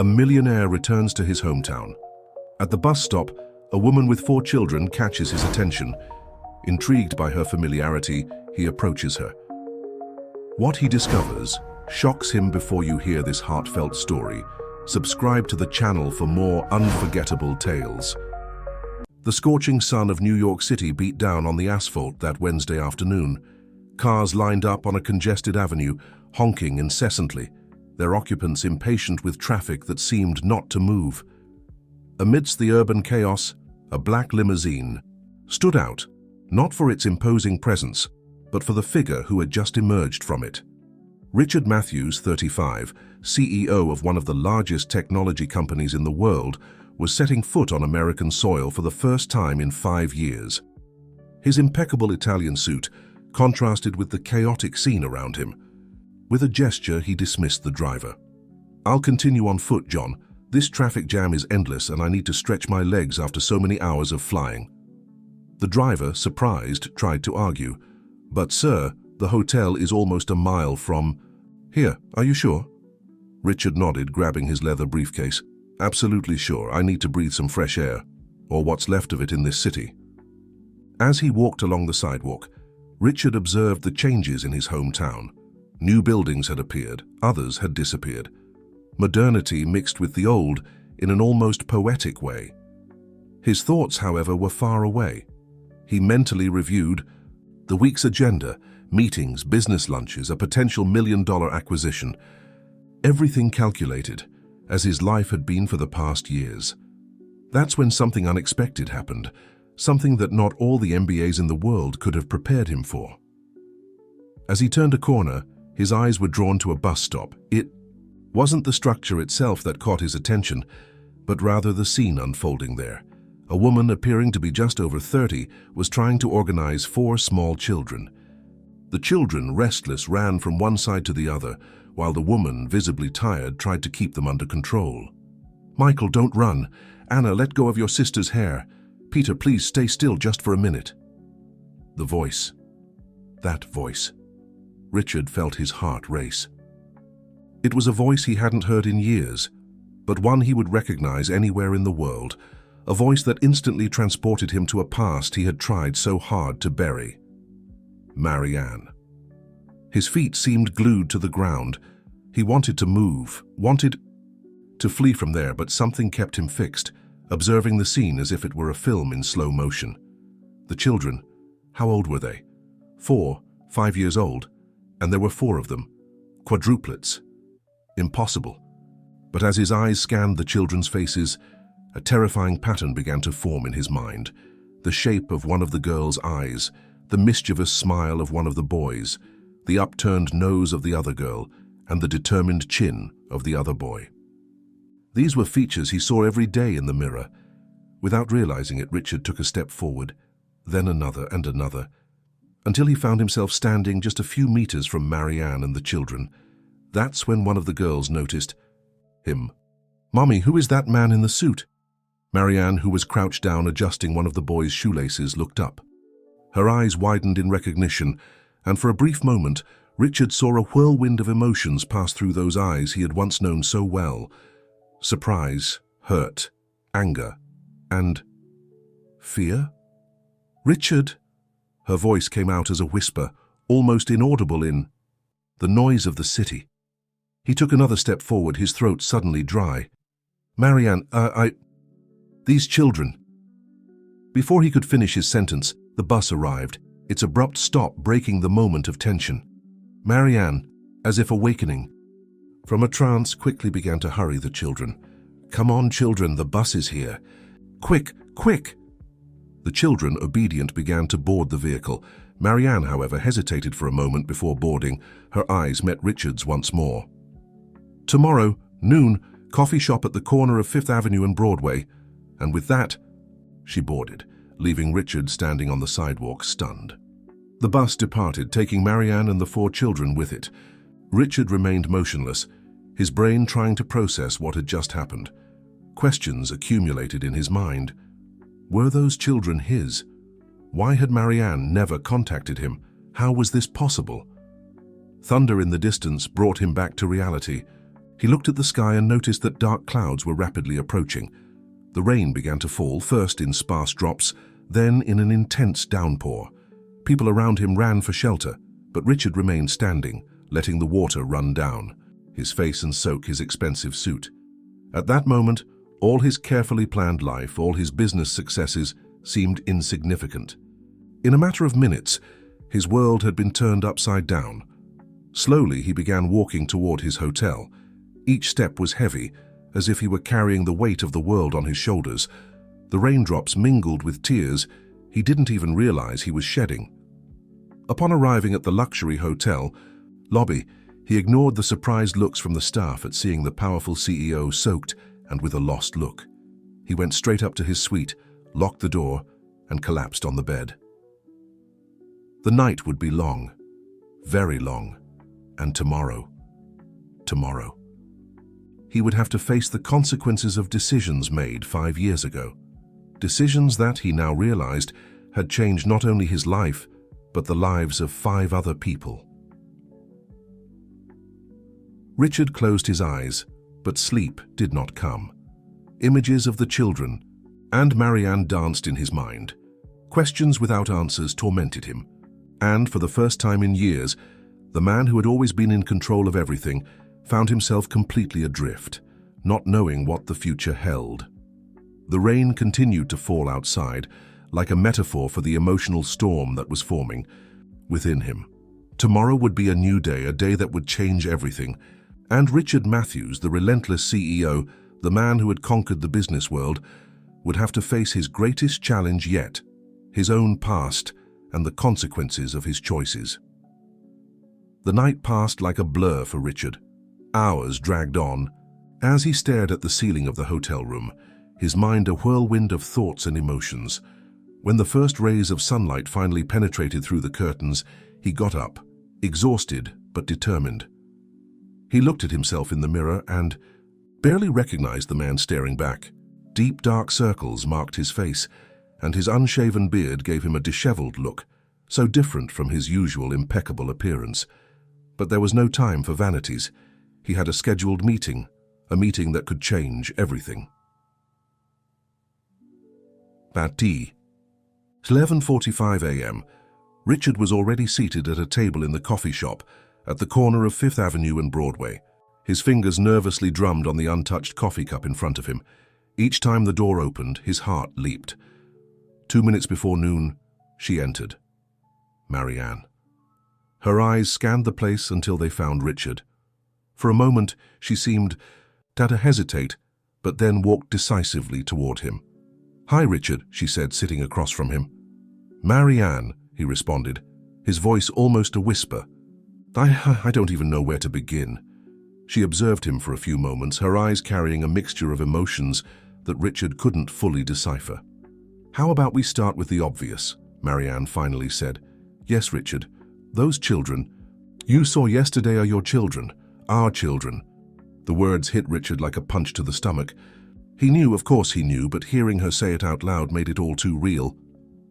A millionaire returns to his hometown. At the bus stop, a woman with 4 children catches his attention. Intrigued by her familiarity, he approaches her. What he discovers shocks him. Before you hear this heartfelt story, subscribe to the channel for more unforgettable tales. The scorching sun of New York City beat down on the asphalt that Wednesday afternoon. Cars lined up on a congested avenue, honking incessantly, their occupants impatient with traffic that seemed not to move. Amidst the urban chaos, a black limousine stood out, not for its imposing presence, but for the figure who had just emerged from it. Richard Matthews, 35, CEO of one of the largest technology companies in the world, was setting foot on American soil for the first time in 5 years. His impeccable Italian suit contrasted with the chaotic scene around him. With a gesture, he dismissed the driver. "I'll continue on foot, John. This traffic jam is endless and I need to stretch my legs after so many hours of flying." The driver, surprised, tried to argue. "But sir, the hotel is almost a mile from here. Are you sure?" Richard nodded, grabbing his leather briefcase. "Absolutely sure. I need to breathe some fresh air, or what's left of it in this city." As he walked along the sidewalk, Richard observed the changes in his hometown. New buildings had appeared, others had disappeared. Modernity mixed with the old in an almost poetic way. His thoughts, however, were far away. He mentally reviewed the week's agenda: meetings, business lunches, a potential $1 million acquisition. Everything calculated, as his life had been for the past years. That's when something unexpected happened, something that not all the MBAs in the world could have prepared him for. As he turned a corner, his eyes were drawn to a bus stop. It wasn't the structure itself that caught his attention, but rather the scene unfolding there. A woman appearing to be just over 30 was trying to organize 4 small children. The children, restless, ran from one side to the other, while the woman, visibly tired, tried to keep them under control. "Michael, don't run. Anna, let go of your sister's hair. Peter, please stay still just for a minute." The voice. That voice. Richard felt his heart race. It was a voice he hadn't heard in years, but one he would recognize anywhere in the world, a voice that instantly transported him to a past he had tried so hard to bury. Marianne. His feet seemed glued to the ground. He wanted to move, wanted to flee from there, but something kept him fixed, observing the scene as if it were a film in slow motion. The children, how old were they? 4, 5 years old, and there were 4 of them. Quadruplets. Impossible. But as his eyes scanned the children's faces, a terrifying pattern began to form in his mind. The shape of one of the girl's eyes, the mischievous smile of one of the boys, the upturned nose of the other girl, and the determined chin of the other boy. These were features he saw every day in the mirror. Without realizing it, Richard took a step forward, then another and another, until he found himself standing just a few meters from Marianne and the children. That's when one of the girls noticed him. "Mommy, who is that man in the suit?" Marianne, who was crouched down adjusting one of the boy's shoelaces, looked up. Her eyes widened in recognition, and for a brief moment, Richard saw a whirlwind of emotions pass through those eyes he had once known so well. Surprise, hurt, anger, and fear? "Richard!" Her voice came out as a whisper, almost inaudible in the noise of the city. He took another step forward, his throat suddenly dry. "Marianne, these children." Before he could finish his sentence, the bus arrived, its abrupt stop breaking the moment of tension. Marianne, as if awakening from a trance, quickly began to hurry the children. "Come on, children, the bus is here. Quick, quick!" The children, obedient, began to board the vehicle. Marianne, however, hesitated for a moment before boarding. Her eyes met Richard's once more. "Tomorrow, noon, coffee shop at the corner of 5th Avenue and Broadway." And with that, she boarded, leaving Richard standing on the sidewalk, stunned. The bus departed, taking Marianne and the 4 children with it. Richard remained motionless, his brain trying to process what had just happened. Questions accumulated in his mind. Were those children his? Why had Marianne never contacted him? How was this possible? Thunder in the distance brought him back to reality. He looked at the sky and noticed that dark clouds were rapidly approaching. The rain began to fall, first in sparse drops, then in an intense downpour. People around him ran for shelter, but Richard remained standing, letting the water run down, his face and soak his expensive suit. At that moment, all his carefully planned life, all his business successes, seemed insignificant. In a matter of minutes, his world had been turned upside down. Slowly, he began walking toward his hotel. Each step was heavy, as if he were carrying the weight of the world on his shoulders. The raindrops mingled with tears he didn't even realize he was shedding. Upon arriving at the luxury hotel lobby, he ignored the surprised looks from the staff at seeing the powerful CEO soaked and with a lost look. He went straight up to his suite, locked the door, and collapsed on the bed. The night would be long, very long, and tomorrow. He would have to face the consequences of decisions made 5 years ago. Decisions that, he now realized, had changed not only his life, but the lives of 5 other people. Richard closed his eyes, but sleep did not come. Images of the children and Marianne danced in his mind. Questions without answers tormented him. And for the first time in years, the man who had always been in control of everything found himself completely adrift, not knowing what the future held. The rain continued to fall outside, like a metaphor for the emotional storm that was forming within him. Tomorrow would be a new day, a day that would change everything. And Richard Matthews, the relentless CEO, the man who had conquered the business world, would have to face his greatest challenge yet, his own past and the consequences of his choices. The night passed like a blur for Richard. Hours dragged on. As he stared at the ceiling of the hotel room, his mind a whirlwind of thoughts and emotions. When the first rays of sunlight finally penetrated through the curtains, he got up, exhausted but determined. He looked at himself in the mirror and barely recognized the man staring back. Deep dark circles marked his face, and his unshaven beard gave him a disheveled look, so different from his usual impeccable appearance. But there was no time for vanities. He had a scheduled meeting, a meeting that could change everything. At tea. 11:45 a.m. Richard was already seated at a table in the coffee shop at the corner of 5th Avenue and Broadway. His fingers nervously drummed on the untouched coffee cup in front of him. Each time the door opened, his heart leaped. 2 minutes before noon, she entered. Marianne. Her eyes scanned the place until they found Richard. For a moment, she seemed to hesitate, but then walked decisively toward him. "Hi, Richard," she said, sitting across from him. "Marianne," he responded, his voice almost a whisper. I don't even know where to begin." She observed him for a few moments, her eyes carrying a mixture of emotions that Richard couldn't fully decipher. "How about we start with the obvious?" Marianne finally said. "Yes, Richard. Those children you saw yesterday are your children, our children." The words hit Richard like a punch to the stomach. He knew, of course he knew, but hearing her say it out loud made it all too real.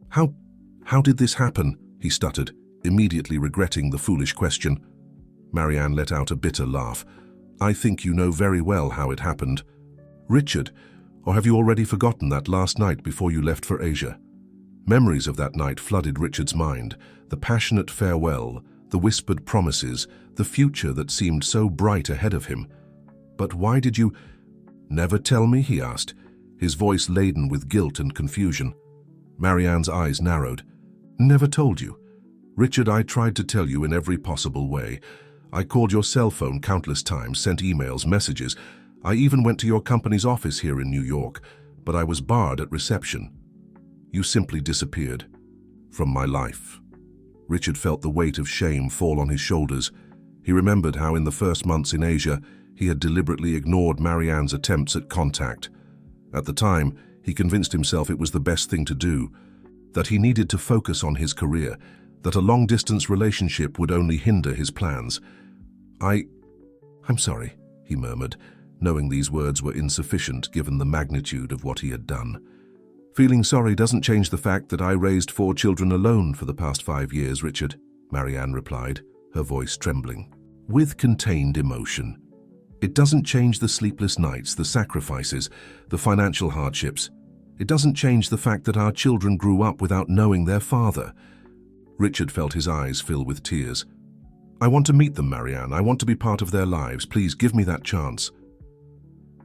How did this happen?" he stuttered, immediately regretting the foolish question. Marianne let out a bitter laugh. "I think you know very well how it happened." "Richard, or have you already forgotten that last night before you left for Asia?" Memories of that night flooded Richard's mind, the passionate farewell, the whispered promises, the future that seemed so bright ahead of him. "But why did you never tell me?" he asked, his voice laden with guilt and confusion. Marianne's eyes narrowed. "Never told you? Richard, I tried to tell you in every possible way. I called your cell phone countless times, sent emails, messages. I even went to your company's office here in New York, but I was barred at reception. You simply disappeared from my life." Richard felt the weight of shame fall on his shoulders. He remembered how in the first months in Asia, he had deliberately ignored Marianne's attempts at contact. At the time, he convinced himself it was the best thing to do, that he needed to focus on his career, that a long-distance relationship would only hinder his plans. I'm sorry," he murmured, knowing these words were insufficient given the magnitude of what he had done. "Feeling sorry doesn't change the fact that I raised 4 children alone for the past 5 years, Richard," Marianne replied, her voice trembling with contained emotion. It doesn't change the sleepless nights, the sacrifices, the financial hardships. It doesn't change the fact that our children grew up without knowing their father. Richard felt his eyes fill with tears. I want to meet them, Marianne. I want to be part of their lives. Please give me that chance.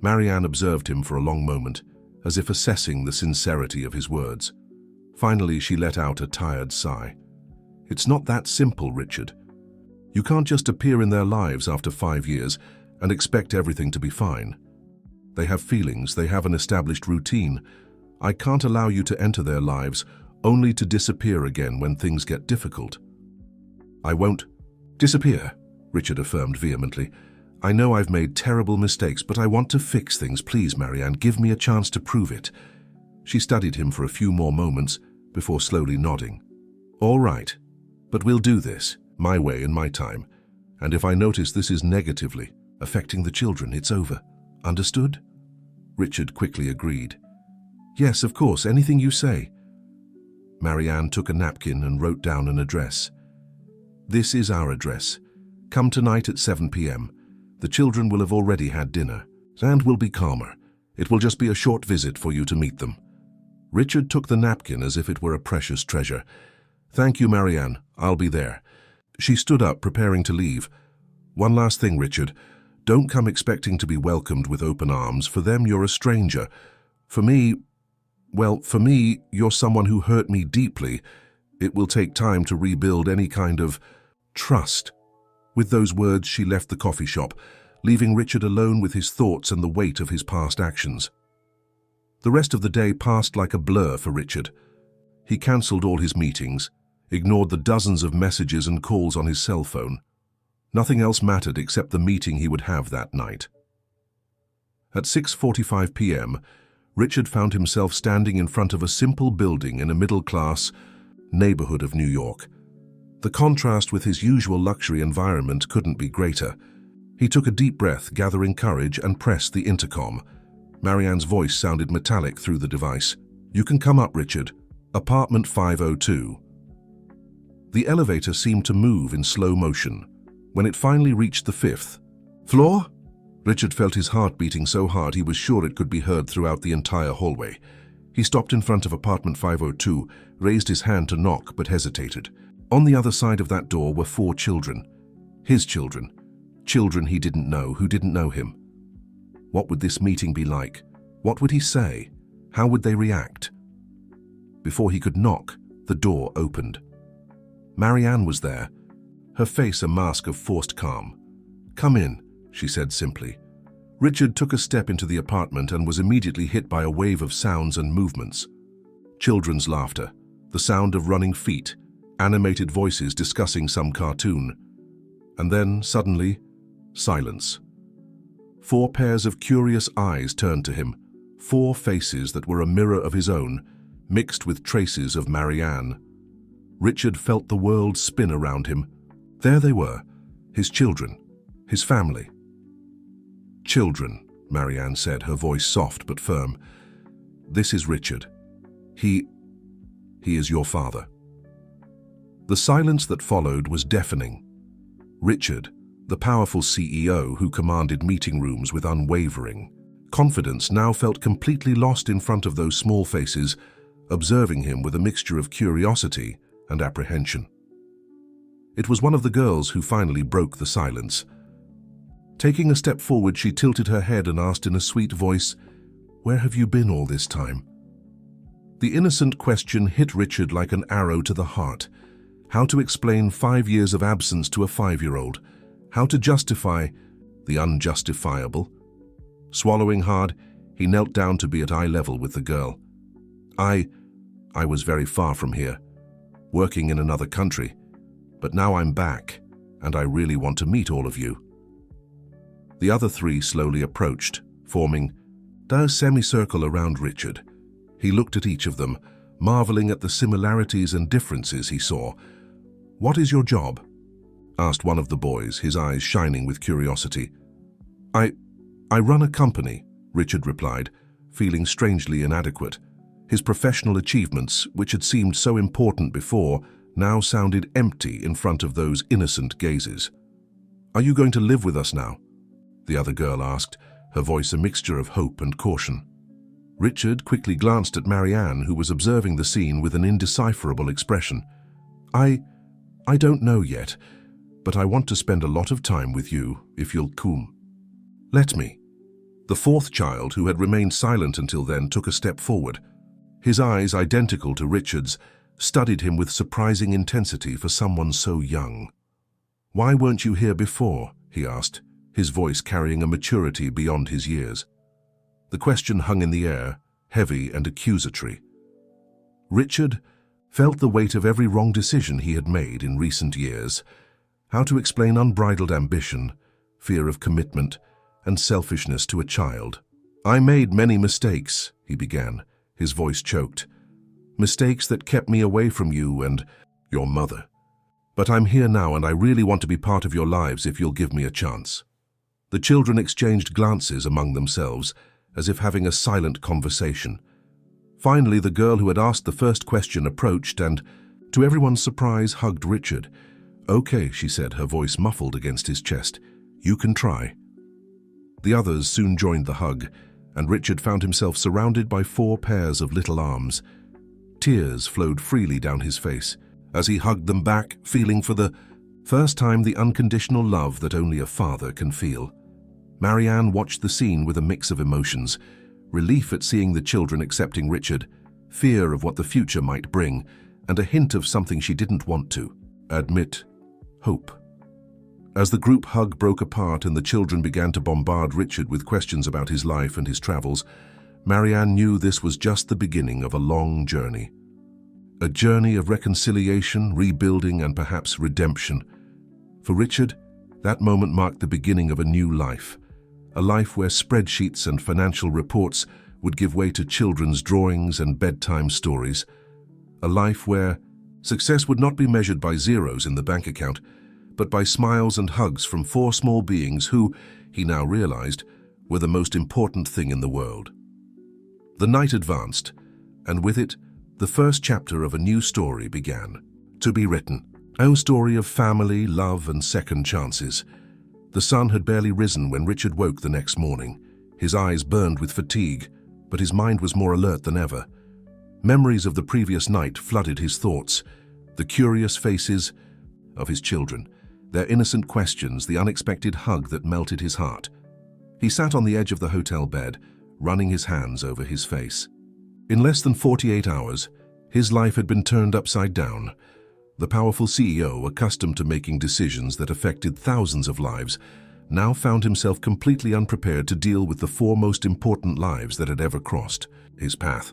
Marianne observed him for a long moment, as if assessing the sincerity of his words. Finally, she let out a tired sigh. It's not that simple, Richard. You can't just appear in their lives after 5 years and expect everything to be fine. They have feelings, they have an established routine. I can't allow you to enter their lives only to disappear again when things get difficult. I won't disappear, Richard affirmed vehemently. I know I've made terrible mistakes, but I want to fix things. Please, Marianne, give me a chance to prove it. She studied him for a few more moments before slowly nodding. All right, but we'll do this, my way and my time. And if I notice this is negatively affecting the children, it's over. Understood? Richard quickly agreed. Yes, of course, anything you say. Marianne took a napkin and wrote down an address. This is our address. Come tonight at 7 p.m. The children will have already had dinner, and will be calmer. It will just be a short visit for you to meet them. Richard took the napkin as if it were a precious treasure. Thank you, Marianne. I'll be there. She stood up, preparing to leave. One last thing, Richard. Don't come expecting to be welcomed with open arms. For them, you're a stranger. For me, you're someone who hurt me deeply. It will take time to rebuild any kind of trust. With those words, she left the coffee shop, leaving Richard alone with his thoughts and the weight of his past actions. The rest of the day passed like a blur for Richard. He cancelled all his meetings, ignored the dozens of messages and calls on his cell phone. Nothing else mattered except the meeting he would have that night. At 6:45 p.m., Richard found himself standing in front of a simple building in a middle-class neighborhood of New York. The contrast with his usual luxury environment couldn't be greater. He took a deep breath, gathering courage, and pressed the intercom. Marianne's voice sounded metallic through the device. You can come up, Richard. Apartment 502. The elevator seemed to move in slow motion. When it finally reached the 5th floor, Richard felt his heart beating so hard he was sure it could be heard throughout the entire hallway. He stopped in front of apartment 502, raised his hand to knock, but hesitated. On the other side of that door were 4 children. His children. Children he didn't know, who didn't know him. What would this meeting be like? What would he say? How would they react? Before he could knock, the door opened. Marianne was there, her face a mask of forced calm. Come in, she said simply. Richard took a step into the apartment and was immediately hit by a wave of sounds and movements. Children's laughter, the sound of running feet, animated voices discussing some cartoon. And then, suddenly, silence. 4 pairs of curious eyes turned to him, 4 faces that were a mirror of his own, mixed with traces of Marianne. Richard felt the world spin around him. There they were, his children, his family. Children, Marianne said, her voice soft but firm. This is Richard. He is your father. The silence that followed was deafening. Richard, the powerful CEO who commanded meeting rooms with unwavering confidence, now felt completely lost in front of those small faces, observing him with a mixture of curiosity and apprehension. It was one of the girls who finally broke the silence. Taking a step forward, she tilted her head and asked in a sweet voice, "Where have you been all this time?" The innocent question hit Richard like an arrow to the heart. How to explain 5 years of absence to a 5-year-old? How to justify the unjustifiable? Swallowing hard, he knelt down to be at eye level with the girl. I was very far from here, working in another country, but now I'm back, and I really want to meet all of you. The other 3 slowly approached, forming a semicircle around Richard. He looked at each of them, marveling at the similarities and differences he saw. What is your job? Asked one of the boys, his eyes shining with curiosity. I run a company, Richard replied, feeling strangely inadequate. His professional achievements, which had seemed so important before, now sounded empty in front of those innocent gazes. Are you going to live with us now? the other girl asked, her voice a mixture of hope and caution. Richard quickly glanced at Marianne, who was observing the scene with an indecipherable expression. I don't know yet, but I want to spend a lot of time with you, if you'll come. Let me. The fourth child, who had remained silent until then, took a step forward. His eyes, identical to Richard's, studied him with surprising intensity for someone so young. Why weren't you here before? He asked, his voice carrying a maturity beyond his years. The question hung in the air, heavy and accusatory. Richard felt the weight of every wrong decision he had made in recent years. How to explain unbridled ambition, fear of commitment, and selfishness to a child. I made many mistakes, he began, his voice choked. Mistakes that kept me away from you and your mother. But I'm here now and I really want to be part of your lives if you'll give me a chance. The children exchanged glances among themselves, as if having a silent conversation. Finally, the girl who had asked the first question approached and, to everyone's surprise, hugged Richard. Okay, she said, her voice muffled against his chest. You can try. The others soon joined the hug, and Richard found himself surrounded by 4 pairs of little arms. Tears flowed freely down his face as he hugged them back, feeling for the first time the unconditional love that only a father can feel. Marianne watched the scene with a mix of emotions, relief at seeing the children accepting Richard, fear of what the future might bring, and a hint of something she didn't want to admit: hope. As the group hug broke apart and the children began to bombard Richard with questions about his life and his travels, Marianne knew this was just the beginning of a long journey. A journey of reconciliation, rebuilding, and perhaps redemption. For Richard, that moment marked the beginning of a new life. A life where spreadsheets and financial reports would give way to children's drawings and bedtime stories. A life where success would not be measured by zeros in the bank account, but by smiles and hugs from 4 small beings who, he now realized, were the most important thing in the world. The night advanced, and with it, the first chapter of a new story began to be written. A story of family, love, and second chances. The sun had barely risen when Richard woke the next morning. His eyes burned with fatigue, but his mind was more alert than ever. Memories of the previous night flooded his thoughts. The curious faces of his children, their innocent questions, the unexpected hug that melted his heart. He sat on the edge of the hotel bed, running his hands over his face. In less than 48 hours, his life had been turned upside down. The powerful CEO, accustomed to making decisions that affected thousands of lives, now found himself completely unprepared to deal with the 4 most important lives that had ever crossed his path.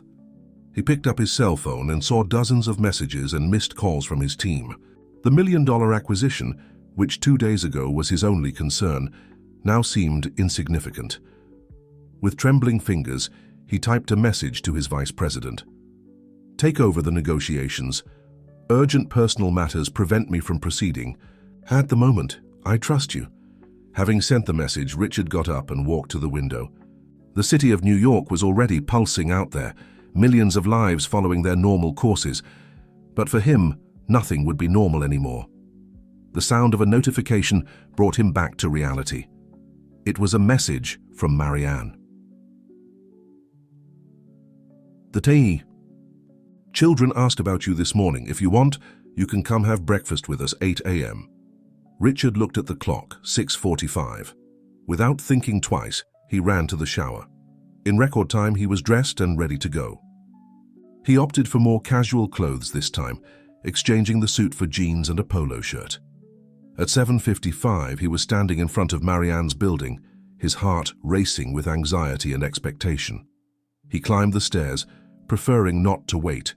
He picked up his cell phone and saw dozens of messages and missed calls from his team. The $1 million acquisition, which 2 days ago was his only concern, now seemed insignificant. With trembling fingers, he typed a message to his vice president. Take over the negotiations. Urgent personal matters prevent me from proceeding. At the moment, I trust you. Having sent the message, Richard got up and walked to the window. The city of New York was already pulsing out there, millions of lives following their normal courses. But for him, nothing would be normal anymore. The sound of a notification brought him back to reality. It was a message from Marianne. The tea. Children asked about you this morning. If you want, you can come have breakfast with us 8 a.m. Richard looked at the clock, 6:45. Without thinking twice, he ran to the shower. In record time, he was dressed and ready to go. He opted for more casual clothes this time, exchanging the suit for jeans and a polo shirt. At 7:55, he was standing in front of Marianne's building, his heart racing with anxiety and expectation. He climbed the stairs, preferring not to wait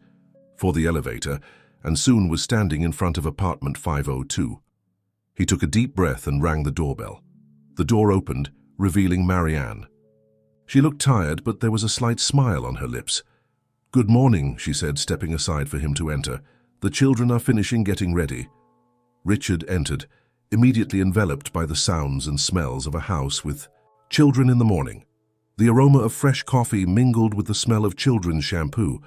for the elevator, and soon was standing in front of apartment 502. He took a deep breath and rang the doorbell. The door opened, revealing Marianne. She looked tired, but there was a slight smile on her lips. Good morning, she said, stepping aside for him to enter. The children are finishing getting ready. Richard entered, immediately enveloped by the sounds and smells of a house with children in the morning. The aroma of fresh coffee mingled with the smell of children's shampoo.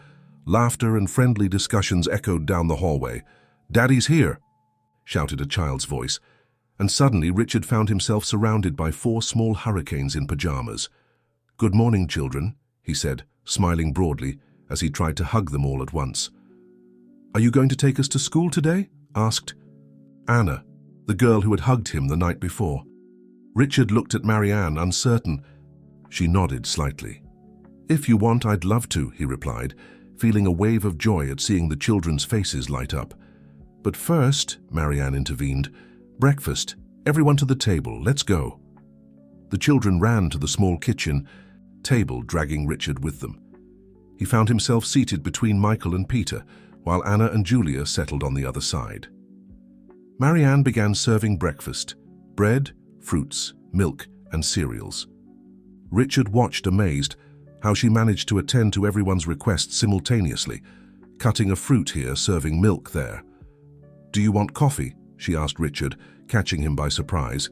Laughter and friendly discussions echoed down the hallway. "Daddy's here," shouted a child's voice, and suddenly Richard found himself surrounded by 4 small hurricanes in pajamas. "Good morning, children," he said, smiling broadly as he tried to hug them all at once. "Are you going to take us to school today?" asked Anna, the girl who had hugged him the night before. Richard looked at Marianne, uncertain. She nodded slightly. "If you want, I'd love to," he replied, feeling a wave of joy at seeing the children's faces light up. "But first," Marianne intervened, "breakfast. Everyone to the table. Let's go." The children ran to the small kitchen table, dragging Richard with them. He found himself seated between Michael and Peter, while Anna and Julia settled on the other side. Marianne began serving breakfast: bread, fruits, milk, and cereals. Richard watched amazed how she managed to attend to everyone's requests simultaneously, cutting a fruit here, serving milk there. "Do you want coffee?" she asked Richard, catching him by surprise.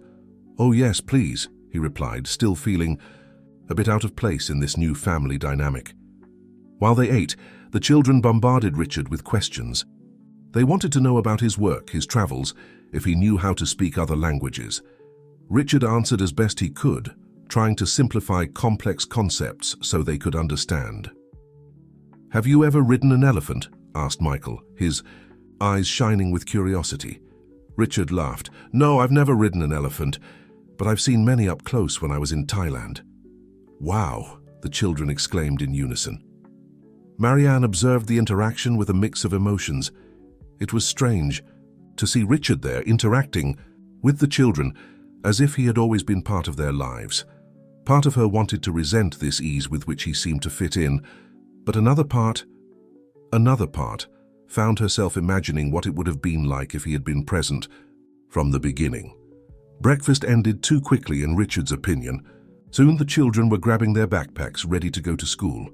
"Oh yes, please," he replied, still feeling a bit out of place in this new family dynamic. While they ate, the children bombarded Richard with questions. They wanted to know about his work, his travels, if he knew how to speak other languages. Richard answered as best he could, trying to simplify complex concepts so they could understand. "Have you ever ridden an elephant?" asked Michael, his eyes shining with curiosity. Richard laughed. "No, I've never ridden an elephant, but I've seen many up close when I was in Thailand." "Wow!" the children exclaimed in unison. Marianne observed the interaction with a mix of emotions. It was strange to see Richard there interacting with the children as if he had always been part of their lives. Part of her wanted to resent this ease with which he seemed to fit in, but another part, found herself imagining what it would have been like if he had been present from the beginning. Breakfast ended too quickly in Richard's opinion. Soon the children were grabbing their backpacks, ready to go to school.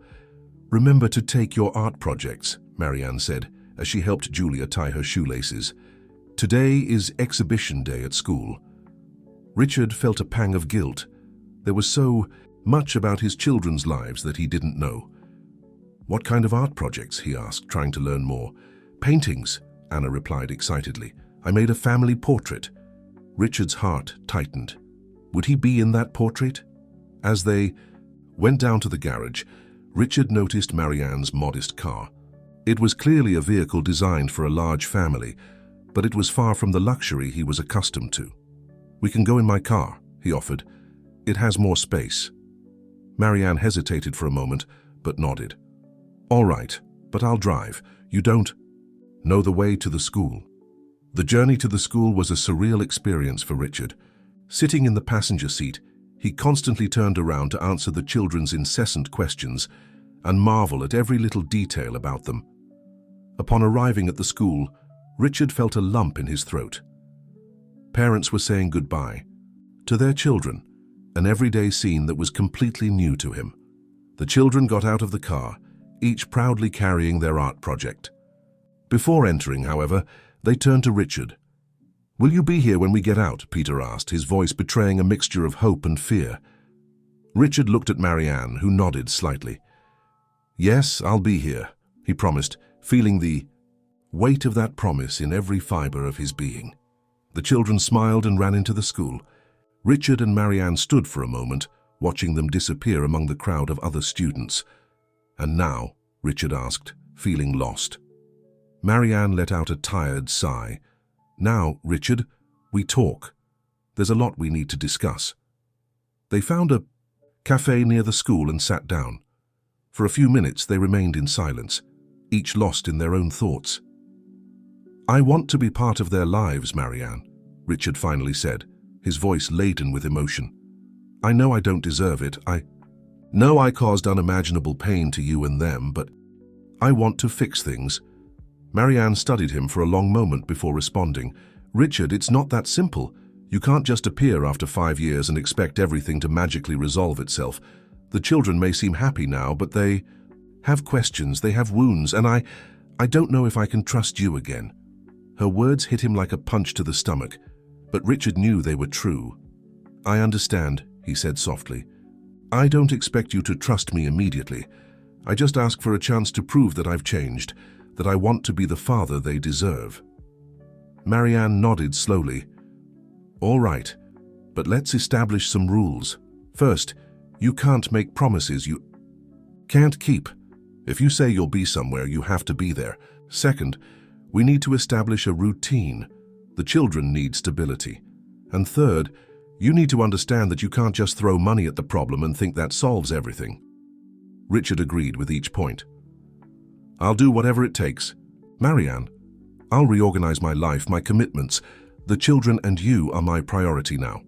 "Remember to take your art projects," Marianne said, as she helped Julia tie her shoelaces. "Today is exhibition day at school." Richard felt a pang of guilt. There was so much about his children's lives that he didn't know. "What kind of art projects?" he asked, trying to learn more. "Paintings," Anna replied excitedly. "I made a family portrait." Richard's heart tightened. Would he be in that portrait? As they went down to the garage, Richard noticed Marianne's modest car. It was clearly a vehicle designed for a large family, but it was far from the luxury he was accustomed to. "We can go in my car," he offered. "It has more space." Marianne hesitated for a moment, but nodded. "All right, but I'll drive. You don't know the way to the school." The journey to the school was a surreal experience for Richard. Sitting in the passenger seat, he constantly turned around to answer the children's incessant questions and marvel at every little detail about them. Upon arriving at the school, Richard felt a lump in his throat. Parents were saying goodbye to their children, an everyday scene that was completely new to him. The children got out of the car, each proudly carrying their art project. Before entering, however, they turned to Richard. "Will you be here when we get out?" Peter asked, his voice betraying a mixture of hope and fear. Richard looked at Marianne, who nodded slightly. "Yes, I'll be here," he promised, feeling the weight of that promise in every fiber of his being. The children smiled and ran into the school. Richard and Marianne stood for a moment, watching them disappear among the crowd of other students. "And now?" Richard asked, feeling lost. Marianne let out a tired sigh. "Now, Richard, we talk. There's a lot we need to discuss." They found a cafe near the school and sat down. For a few minutes they remained in silence, each lost in their own thoughts. "I want to be part of their lives, Marianne," Richard finally said, his voice laden with emotion. "I know I don't deserve it. I know I caused unimaginable pain to you and them, but I want to fix things." Marianne studied him for a long moment before responding. "Richard, it's not that simple. You can't just appear after 5 years and expect everything to magically resolve itself. The children may seem happy now, but they have questions, they have wounds, and I don't know if I can trust you again." Her words hit him like a punch to the stomach, but Richard knew they were true. "I understand," he said softly. "I don't expect you to trust me immediately. I just ask for a chance to prove that I've changed, that I want to be the father they deserve." Marianne nodded slowly. All right, but let's establish some rules. First, you can't make promises you can't keep. If you say you'll be somewhere, you have to be there. Second, we need to establish a routine. The children need stability. And third, you need to understand that you can't just throw money at the problem and think that solves everything. Richard agreed with each point. I'll do whatever it takes. Marianne, I'll reorganize my life, my commitments. The children and you are my priority now.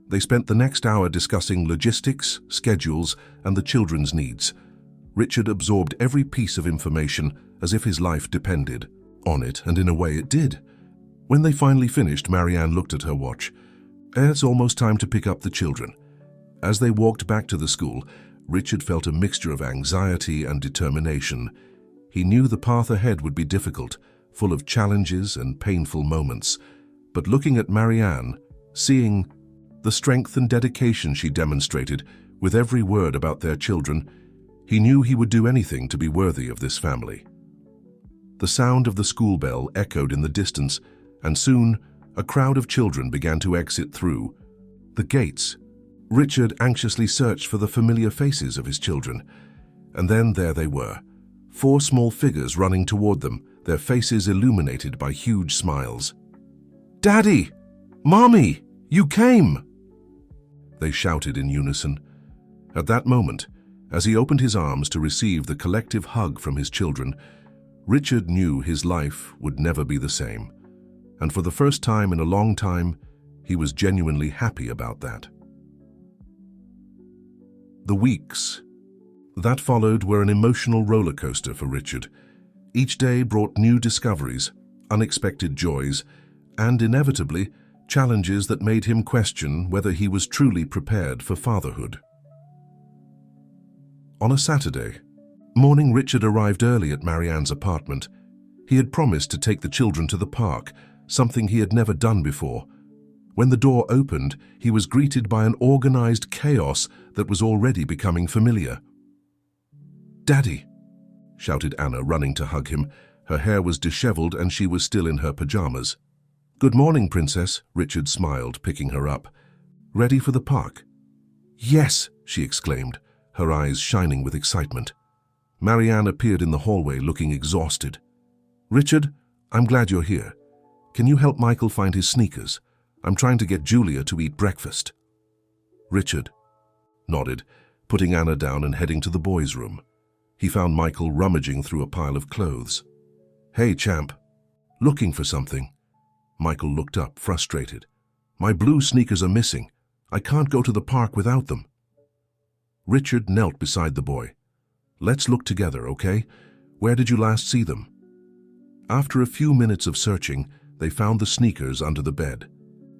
They spent the next hour discussing logistics, schedules, and the children's needs. Richard absorbed every piece of information as if his life depended on it, and in a way it did. When they finally finished, Marianne looked at her watch. It's almost time to pick up the children. As they walked back to the school, Richard felt a mixture of anxiety and determination. He knew the path ahead would be difficult, full of challenges and painful moments. But looking at Marianne, seeing the strength and dedication she demonstrated with every word about their children, he knew he would do anything to be worthy of this family. The sound of the school bell echoed in the distance, and soon a crowd of children began to exit through the gates. Richard anxiously searched for the familiar faces of his children, and then there they were, 4 small figures running toward them, their faces illuminated by huge smiles. "Daddy! Mommy! You came!" they shouted in unison. At that moment, as he opened his arms to receive the collective hug from his children, Richard knew his life would never be the same. And for the first time in a long time, he was genuinely happy about that. The weeks that followed were an emotional roller coaster for Richard. Each day brought new discoveries, unexpected joys, and inevitably, challenges that made him question whether he was truly prepared for fatherhood. On a Saturday morning, Richard arrived early at Marianne's apartment. He had promised to take the children to the park, something he had never done before. When the door opened, he was greeted by an organized chaos that was already becoming familiar. "Daddy!" shouted Anna, running to hug him. Her hair was disheveled and she was still in her pajamas. "Good morning, Princess," Richard smiled, picking her up. "Ready for the park?" "Yes," she exclaimed, her eyes shining with excitement. Marianne appeared in the hallway looking exhausted. "Richard, I'm glad you're here. Can you help Michael find his sneakers? I'm trying to get Julia to eat breakfast." Richard nodded, putting Anna down and heading to the boys' room. He found Michael rummaging through a pile of clothes. "Hey, champ. Looking for something?" Michael looked up, frustrated. "My blue sneakers are missing. I can't go to the park without them." Richard knelt beside the boy. "Let's look together, okay? Where did you last see them?" After a few minutes of searching, they found the sneakers under the bed.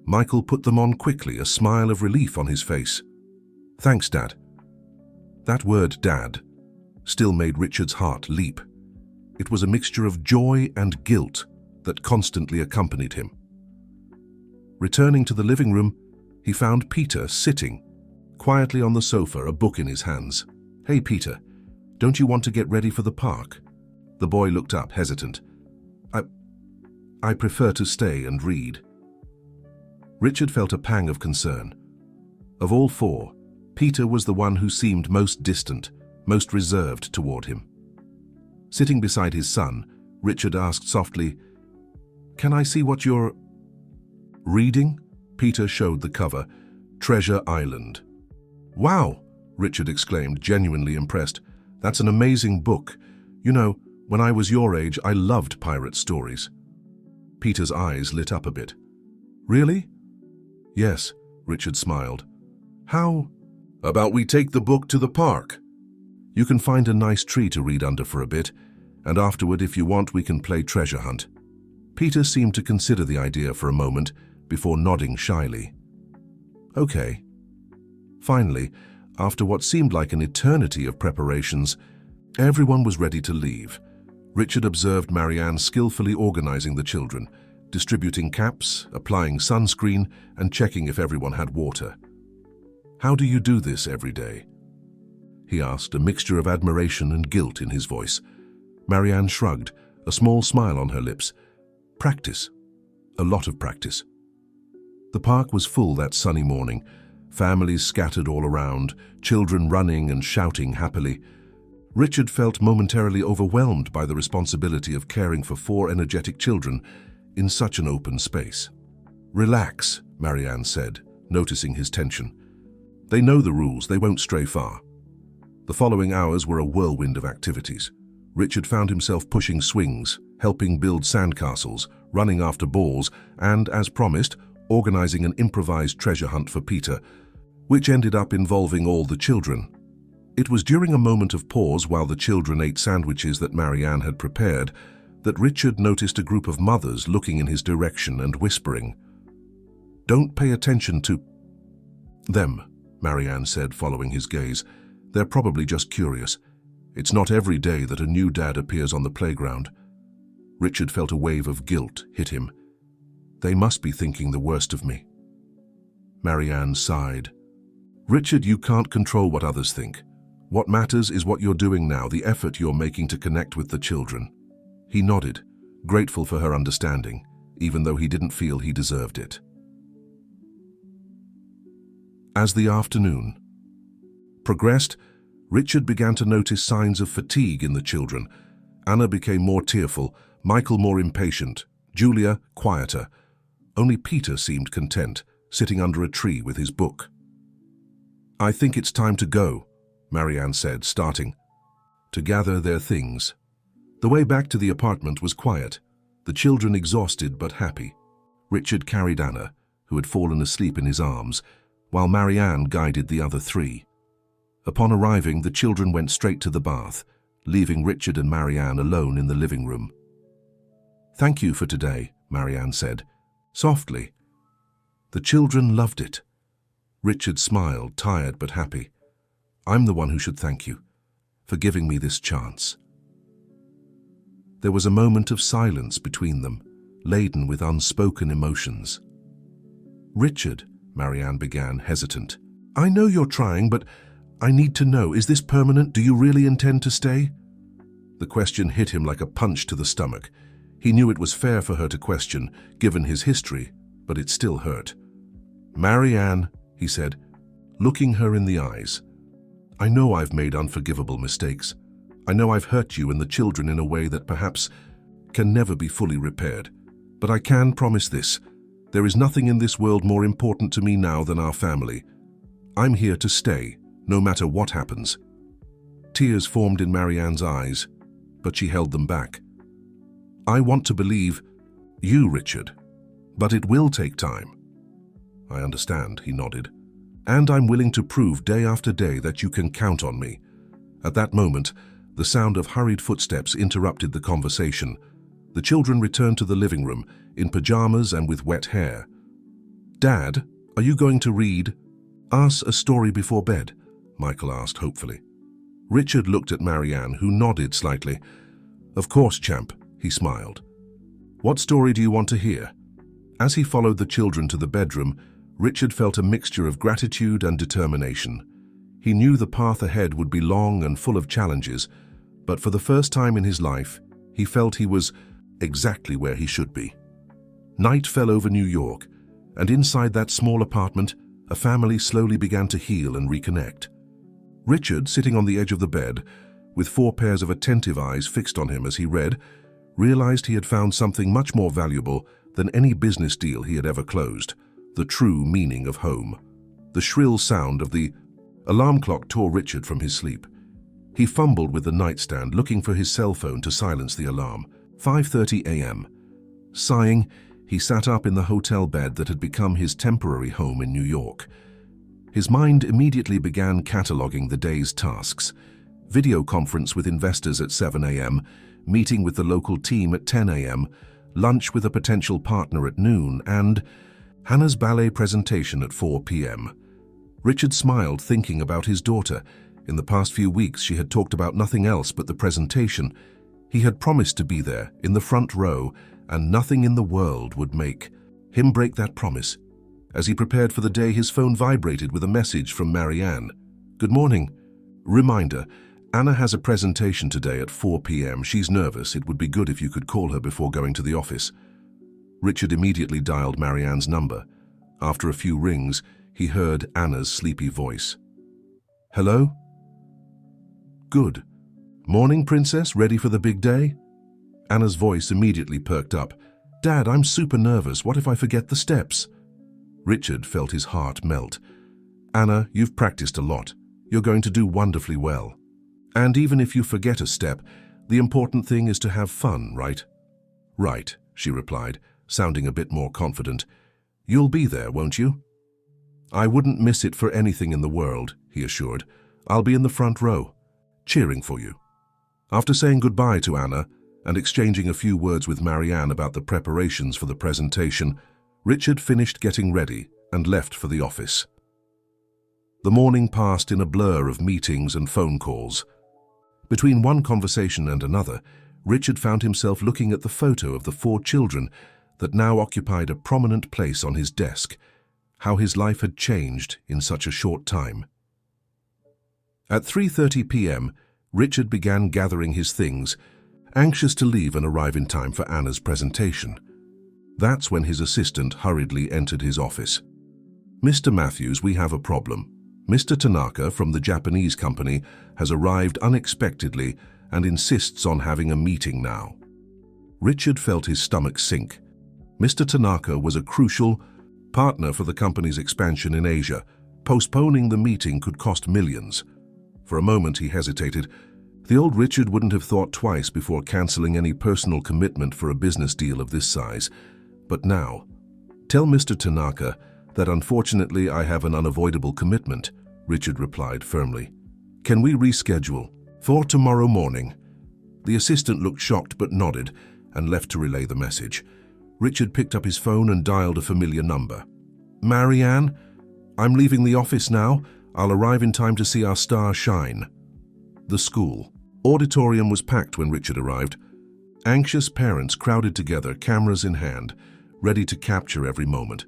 Michael put them on quickly, a smile of relief on his face. "Thanks, Dad." That word, Dad, still made Richard's heart leap. It was a mixture of joy and guilt that constantly accompanied him. Returning to the living room, he found Peter sitting quietly on the sofa, a book in his hands. "Hey, Peter, don't you want to get ready for the park?" The boy looked up, hesitant. I prefer to stay and read." Richard felt a pang of concern. Of all 4, Peter was the one who seemed most distant, most reserved toward him. Sitting beside his son, Richard asked softly, "Can I see what you're reading?" Peter showed the cover, Treasure Island. "Wow!" Richard exclaimed, genuinely impressed. "That's an amazing book. You know, when I was your age, I loved pirate stories." Peter's eyes lit up a bit. "Really?" "Yes," Richard smiled. "How about we take the book to the park? You can find a nice tree to read under for a bit, and afterward, if you want, we can play treasure hunt." Peter seemed to consider the idea for a moment before nodding shyly. "Okay." Finally, after what seemed like an eternity of preparations, everyone was ready to leave. Richard observed Marianne skillfully organizing the children, distributing caps, applying sunscreen, and checking if everyone had water. "How do you do this every day?" he asked, a mixture of admiration and guilt in his voice. Marianne shrugged, a small smile on her lips. "Practice. A lot of practice." The park was full that sunny morning, families scattered all around, children running and shouting happily. Richard felt momentarily overwhelmed by the responsibility of caring for 4 energetic children in such an open space. "Relax," Marianne said, noticing his tension. "They know the rules, they won't stray far." The following hours were a whirlwind of activities. Richard found himself pushing swings, helping build sandcastles, running after balls, and, as promised, organizing an improvised treasure hunt for Peter, which ended up involving all the children. It was during a moment of pause while the children ate sandwiches that Marianne had prepared that Richard noticed a group of mothers looking in his direction and whispering. "Don't pay attention to them," Marianne said, following his gaze. "They're probably just curious. It's not every day that a new dad appears on the playground." Richard felt a wave of guilt hit him. "They must be thinking the worst of me." Marianne sighed. "Richard, you can't control what others think. What matters is what you're doing now, the effort you're making to connect with the children." He nodded, grateful for her understanding, even though he didn't feel he deserved it. As the afternoon progressed, Richard began to notice signs of fatigue in the children. Anna became more tearful, Michael more impatient, Julia quieter. Only Peter seemed content, sitting under a tree with his book. "I think it's time to go," Marianne said, starting to gather their things. The way back to the apartment was quiet, the children exhausted but happy. Richard carried Anna, who had fallen asleep in his arms, while Marianne guided the other 3. Upon arriving, the children went straight to the bath, leaving Richard and Marianne alone in the living room. "Thank you for today," Marianne said, softly. The children loved it. Richard smiled, tired but happy. "I'm the one who should thank you for giving me this chance." There was a moment of silence between them, laden with unspoken emotions. "Richard," Marianne began, hesitant, "I know you're trying, but I need to know, is this permanent? Do you really intend to stay?" The question hit him like a punch to the stomach. He knew it was fair for her to question, given his history, but it still hurt. "Marianne," he said, looking her in the eyes, "I know I've made unforgivable mistakes. I know I've hurt you and the children in a way that perhaps can never be fully repaired. But I can promise this. There is nothing in this world more important to me now than our family. I'm here to stay, no matter what happens." Tears formed in Marianne's eyes, but she held them back. "I want to believe you, Richard, but it will take time." "I understand," he nodded. "And I'm willing to prove day after day that you can count on me." At that moment, the sound of hurried footsteps interrupted the conversation. The children returned to the living room, in pajamas and with wet hair. "Dad, are you going to read us a story before bed?" Michael asked hopefully. Richard looked at Marianne, who nodded slightly. "Of course, champ," he smiled. "What story do you want to hear?" As he followed the children to the bedroom, Richard felt a mixture of gratitude and determination. He knew the path ahead would be long and full of challenges, but for the first time in his life, he felt he was exactly where he should be. Night fell over New York, and inside that small apartment, a family slowly began to heal and reconnect. Richard, sitting on the edge of the bed, with 4 pairs of attentive eyes fixed on him as he read, realized he had found something much more valuable than any business deal he had ever closed: the true meaning of home. The shrill sound of the alarm clock tore Richard from his sleep. He fumbled with the nightstand, looking for his cell phone to silence the alarm. 5:30 a.m. Sighing, he sat up in the hotel bed that had become his temporary home in New York. His mind immediately began cataloging the day's tasks. Video conference with investors at 7 a.m., meeting with the local team at 10 a.m., lunch with a potential partner at noon, and Hannah's ballet presentation at 4 p.m. Richard smiled, thinking about his daughter. In the past few weeks, she had talked about nothing else but the presentation. He had promised to be there, in the front row, and nothing in the world would make him break that promise. As he prepared for the day, his phone vibrated with a message from Marianne. "Good morning. Reminder, Anna has a presentation today at 4 p.m. She's nervous. It would be good if you could call her before going to the office." Richard immediately dialed Marianne's number. After a few rings, he heard Anna's sleepy voice. "Hello? Good. Morning, Princess, ready for the big day?" Anna's voice immediately perked up. "Dad, I'm super nervous. What if I forget the steps?" Richard felt his heart melt. "Anna, you've practiced a lot. You're going to do wonderfully well. And even if you forget a step, the important thing is to have fun, right?" "Right," she replied, sounding a bit more confident. "You'll be there, won't you?" "I wouldn't miss it for anything in the world," he assured. "I'll be in the front row, cheering for you." After saying goodbye to Anna and exchanging a few words with Marianne about the preparations for the presentation, Richard finished getting ready and left for the office. The morning passed in a blur of meetings and phone calls. Between one conversation and another, Richard found himself looking at the photo of the 4 children that now occupied a prominent place on his desk. How his life had changed in such a short time. At 3:30 p.m., Richard began gathering his things, anxious to leave and arrive in time for Anna's presentation. That's when his assistant hurriedly entered his office. "Mr. Matthews, we have a problem. Mr. Tanaka from the Japanese company has arrived unexpectedly and insists on having a meeting now." Richard felt his stomach sink. Mr. Tanaka was a crucial partner for the company's expansion in Asia. Postponing the meeting could cost millions. For a moment he hesitated. The old Richard wouldn't have thought twice before canceling any personal commitment for a business deal of this size. But now, "Tell Mr. Tanaka that unfortunately I have an unavoidable commitment," Richard replied firmly. "Can we reschedule for tomorrow morning?" The assistant looked shocked but nodded and left to relay the message. Richard picked up his phone and dialed a familiar number. "Marianne, I'm leaving the office now. I'll arrive in time to see our star shine." The school auditorium was packed when Richard arrived. Anxious parents crowded together, cameras in hand, ready to capture every moment.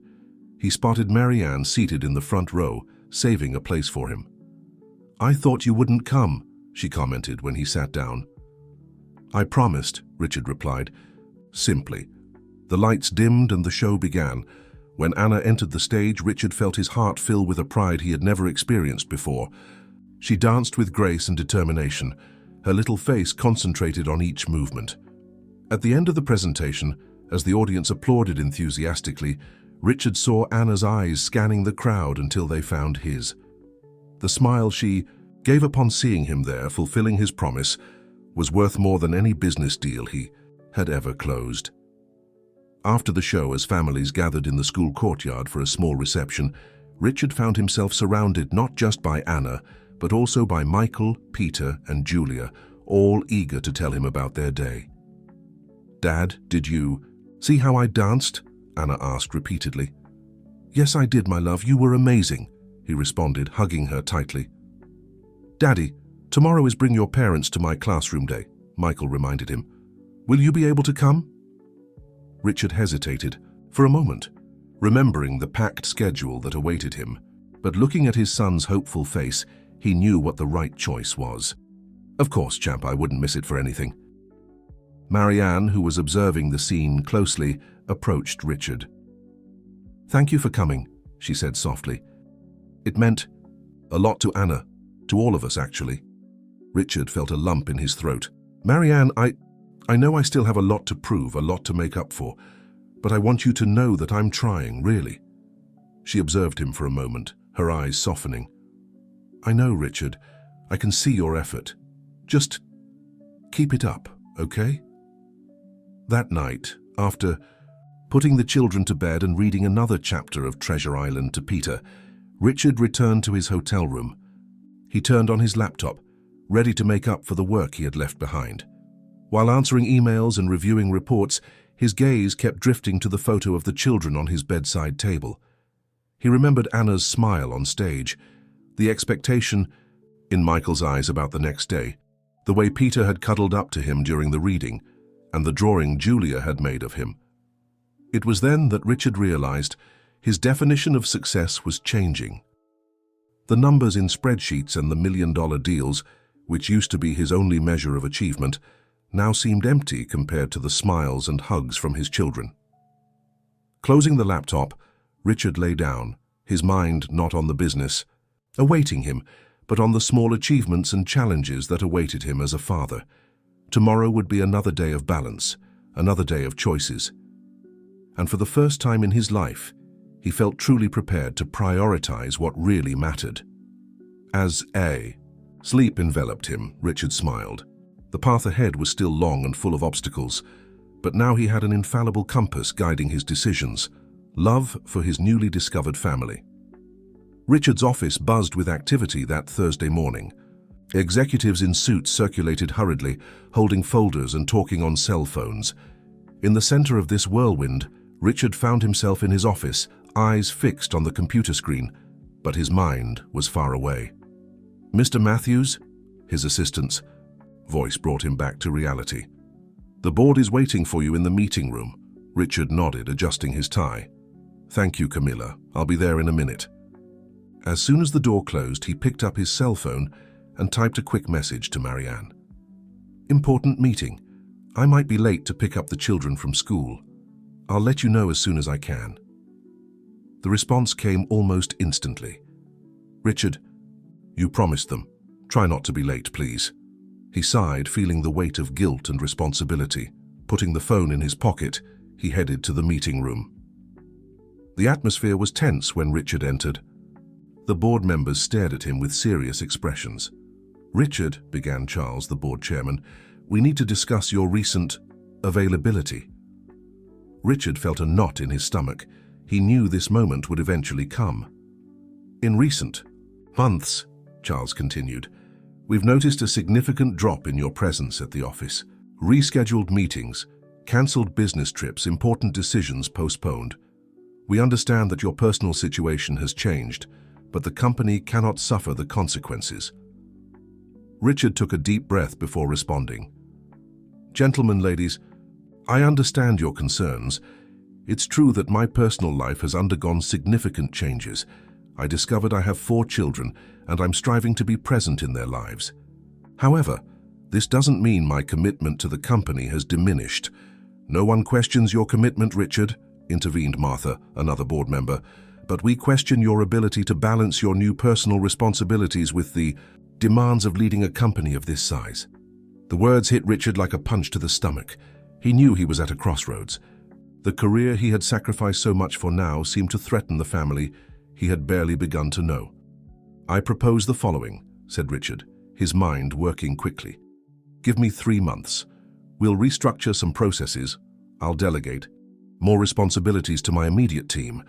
He spotted Marianne seated in the front row, saving a place for him. "I thought you wouldn't come," she commented when he sat down. "I promised," Richard replied, simply. The lights dimmed and the show began. When Anna entered the stage, Richard felt his heart fill with a pride he had never experienced before. She danced with grace and determination, her little face concentrated on each movement. At the end of the presentation, as the audience applauded enthusiastically, Richard saw Anna's eyes scanning the crowd until they found his. The smile she gave upon seeing him there, fulfilling his promise, was worth more than any business deal he had ever closed. After the show, as families gathered in the school courtyard for a small reception, Richard found himself surrounded not just by Anna, but also by Michael, Peter, and Julia, all eager to tell him about their day. "Dad, did you see how I danced?" Anna asked repeatedly. "Yes, I did, my love. You were amazing," he responded, hugging her tightly. "Daddy, tomorrow is Bring Your Parents to My Classroom Day," Michael reminded him. "Will you be able to come?" Richard hesitated for a moment, remembering the packed schedule that awaited him, but looking at his son's hopeful face, he knew what the right choice was. "Of course, champ, I wouldn't miss it for anything." Marianne, who was observing the scene closely, approached Richard. "Thank you for coming," she said softly. "It meant a lot to Anna, to all of us, actually." Richard felt a lump in his throat. "Marianne, I know I still have a lot to prove, a lot to make up for, but I want you to know that I'm trying, really." She observed him for a moment, her eyes softening. "I know, Richard. I can see your effort. Just keep it up, okay?" That night, after putting the children to bed and reading another chapter of Treasure Island to Peter, Richard returned to his hotel room. He turned on his laptop, ready to make up for the work he had left behind. While answering emails and reviewing reports, his gaze kept drifting to the photo of the children on his bedside table. He remembered Anna's smile on stage, the expectation in Michael's eyes about the next day, the way Peter had cuddled up to him during the reading, and the drawing Julia had made of him. It was then that Richard realized his definition of success was changing. The numbers in spreadsheets and the million-dollar deals, which used to be his only measure of achievement, now seemed empty compared to the smiles and hugs from his children. Closing the laptop, Richard lay down, his mind not on the business, awaiting him, but on the small achievements and challenges that awaited him as a father. Tomorrow would be another day of balance, another day of choices. And for the first time in his life, he felt truly prepared to prioritize what really mattered. As sleep enveloped him, Richard smiled. The path ahead was still long and full of obstacles, but now he had an infallible compass guiding his decisions: love for his newly discovered family. Richard's office buzzed with activity that Thursday morning. Executives in suits circulated hurriedly, holding folders and talking on cell phones. In the center of this whirlwind, Richard found himself in his office, eyes fixed on the computer screen, but his mind was far away. "Mr. Matthews?" His assistant's voice brought him back to reality. "The board is waiting for you in the meeting room." Richard nodded, adjusting his tie. "Thank you, Camilla. I'll be there in a minute." As soon as the door closed, he picked up his cell phone and typed a quick message to Marianne. "Important meeting. I might be late to pick up the children from school. I'll let you know as soon as I can." The response came almost instantly. "Richard, you promised them. Try not to be late, please." He sighed, feeling the weight of guilt and responsibility. Putting the phone in his pocket, he headed to the meeting room. The atmosphere was tense when Richard entered. The board members stared at him with serious expressions. "Richard," began Charles, the board chairman, "we need to discuss your recent availability." Richard felt a knot in his stomach. He knew this moment would eventually come. "In recent months," Charles continued, "we've noticed a significant drop in your presence at the office. Rescheduled meetings, cancelled business trips, important decisions postponed. We understand that your personal situation has changed, but the company cannot suffer the consequences." Richard took a deep breath before responding. "Gentlemen, ladies, I understand your concerns. It's true that my personal life has undergone significant changes. I discovered I have 4 children, and I'm striving to be present in their lives. However, this doesn't mean my commitment to the company has diminished." "No one questions your commitment, Richard," intervened Martha, another board member, "but we question your ability to balance your new personal responsibilities with the demands of leading a company of this size." The words hit Richard like a punch to the stomach. He knew he was at a crossroads. The career he had sacrificed so much for now seemed to threaten the family he had barely begun to know. "I propose the following," said Richard, his mind working quickly. "Give me 3 months. We'll restructure some processes. I'll delegate more responsibilities to my immediate team,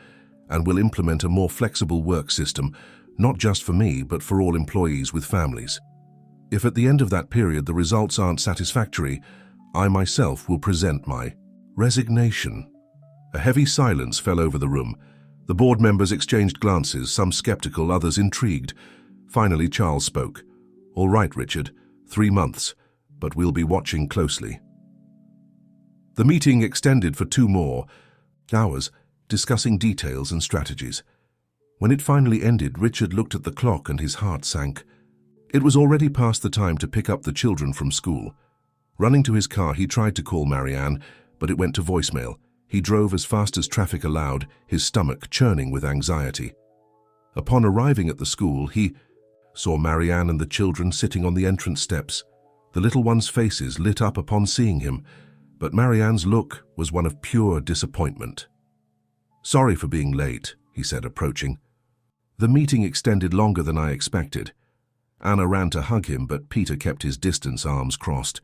and we'll implement a more flexible work system, not just for me, but for all employees with families. If at the end of that period the results aren't satisfactory, I myself will present my resignation." A heavy silence fell over the room. The board members exchanged glances, some skeptical, others intrigued. Finally, Charles spoke. "All right, Richard, 3 months, but we'll be watching closely." The meeting extended for 2 more hours, discussing details and strategies. When it finally ended, Richard looked at the clock and his heart sank. It was already past the time to pick up the children from school. Running to his car, he tried to call Marianne, but it went to voicemail. He drove as fast as traffic allowed, his stomach churning with anxiety. Upon arriving at the school, he saw Marianne and the children sitting on the entrance steps. The little ones' faces lit up upon seeing him, but Marianne's look was one of pure disappointment. "Sorry for being late," he said, approaching. "The meeting extended longer than I expected." Anna ran to hug him, but Peter kept his distance, arms crossed.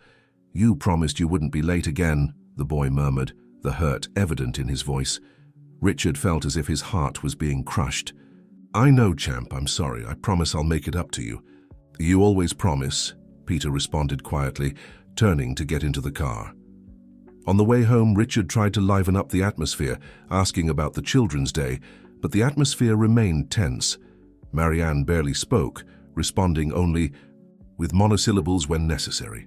"You promised you wouldn't be late again," the boy murmured, the hurt evident in his voice. Richard felt as if his heart was being crushed. "I know, champ, I'm sorry. I promise I'll make it up to you." "You always promise," Peter responded quietly, turning to get into the car. On the way home, Richard tried to liven up the atmosphere, asking about the Children's Day, but the atmosphere remained tense. Marianne barely spoke, responding only with monosyllables when necessary.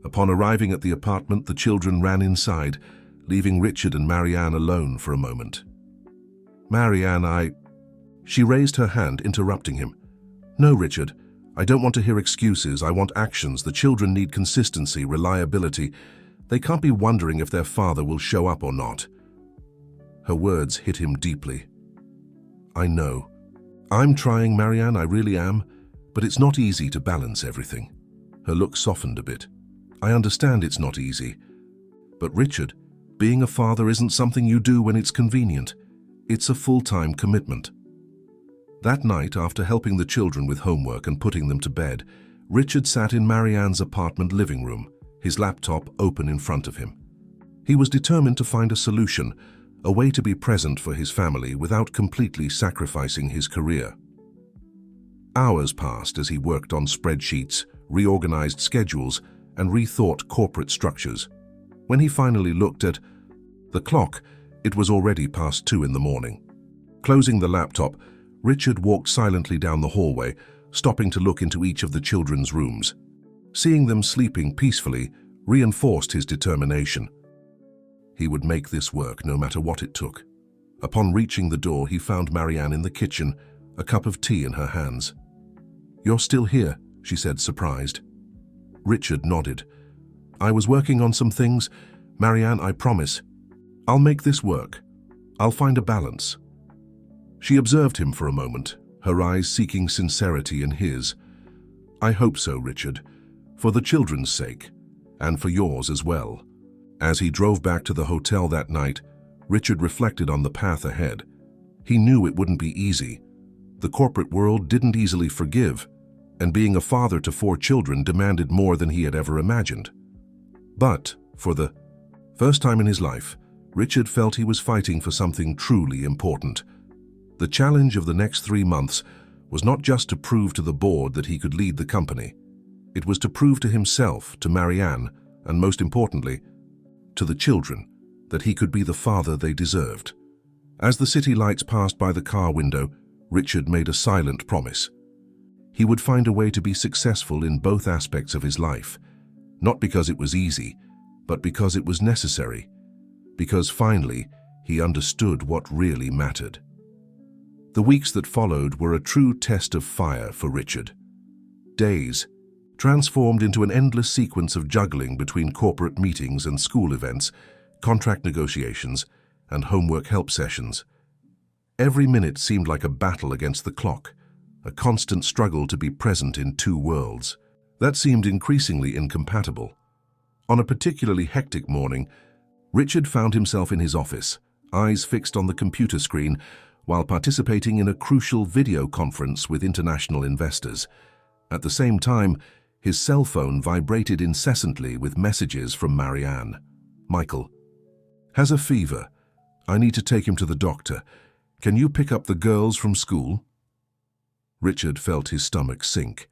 Upon arriving at the apartment, the children ran inside, leaving Richard and Marianne alone for a moment. "Marianne, She raised her hand, interrupting him. "No, Richard. I don't want to hear excuses. I want actions. The children need consistency, reliability. They can't be wondering if their father will show up or not." Her words hit him deeply. I know. I'm trying, Marianne, I really am, but it's not easy to balance everything. Her look softened a bit. I understand it's not easy. But Richard, being a father isn't something you do when it's convenient. It's a full-time commitment. That night, after helping the children with homework and putting them to bed, Richard sat in Marianne's apartment living room, his laptop open in front of him. He was determined to find a solution, a way to be present for his family without completely sacrificing his career. Hours passed as he worked on spreadsheets, reorganized schedules, and rethought corporate structures. When he finally looked at the clock, it was already past 2 in the morning. Closing the laptop, Richard walked silently down the hallway, stopping to look into each of the children's rooms. Seeing them sleeping peacefully reinforced his determination. He would make this work no matter what it took. Upon reaching the door, he found Marianne in the kitchen, a cup of tea in her hands. "You're still here," she said, surprised. Richard nodded. "I was working on some things. Marianne, I promise. I'll make this work. I'll find a balance." She observed him for a moment, her eyes seeking sincerity in his. "I hope so, Richard, for the children's sake, and for yours as well." As he drove back to the hotel that night, Richard reflected on the path ahead. He knew it wouldn't be easy. The corporate world didn't easily forgive, and being a father to 4 children demanded more than he had ever imagined. But, for the first time in his life, Richard felt he was fighting for something truly important. The challenge of the next 3 months was not just to prove to the board that he could lead the company. It was to prove to himself, to Marianne, and most importantly, to the children, that he could be the father they deserved. As the city lights passed by the car window, Richard made a silent promise. He would find a way to be successful in both aspects of his life, not because it was easy, but because it was necessary, because finally he understood what really mattered. The weeks that followed were a true test of fire for Richard. Days transformed into an endless sequence of juggling between corporate meetings and school events, contract negotiations, and homework help sessions. Every minute seemed like a battle against the clock, a constant struggle to be present in 2 worlds. That seemed increasingly incompatible. On a particularly hectic morning, Richard found himself in his office, eyes fixed on the computer screen, while participating in a crucial video conference with international investors. At the same time, his cell phone vibrated incessantly with messages from Marianne. "Michael has a fever. I need to take him to the doctor. Can you pick up the girls from school?" Richard felt his stomach sink.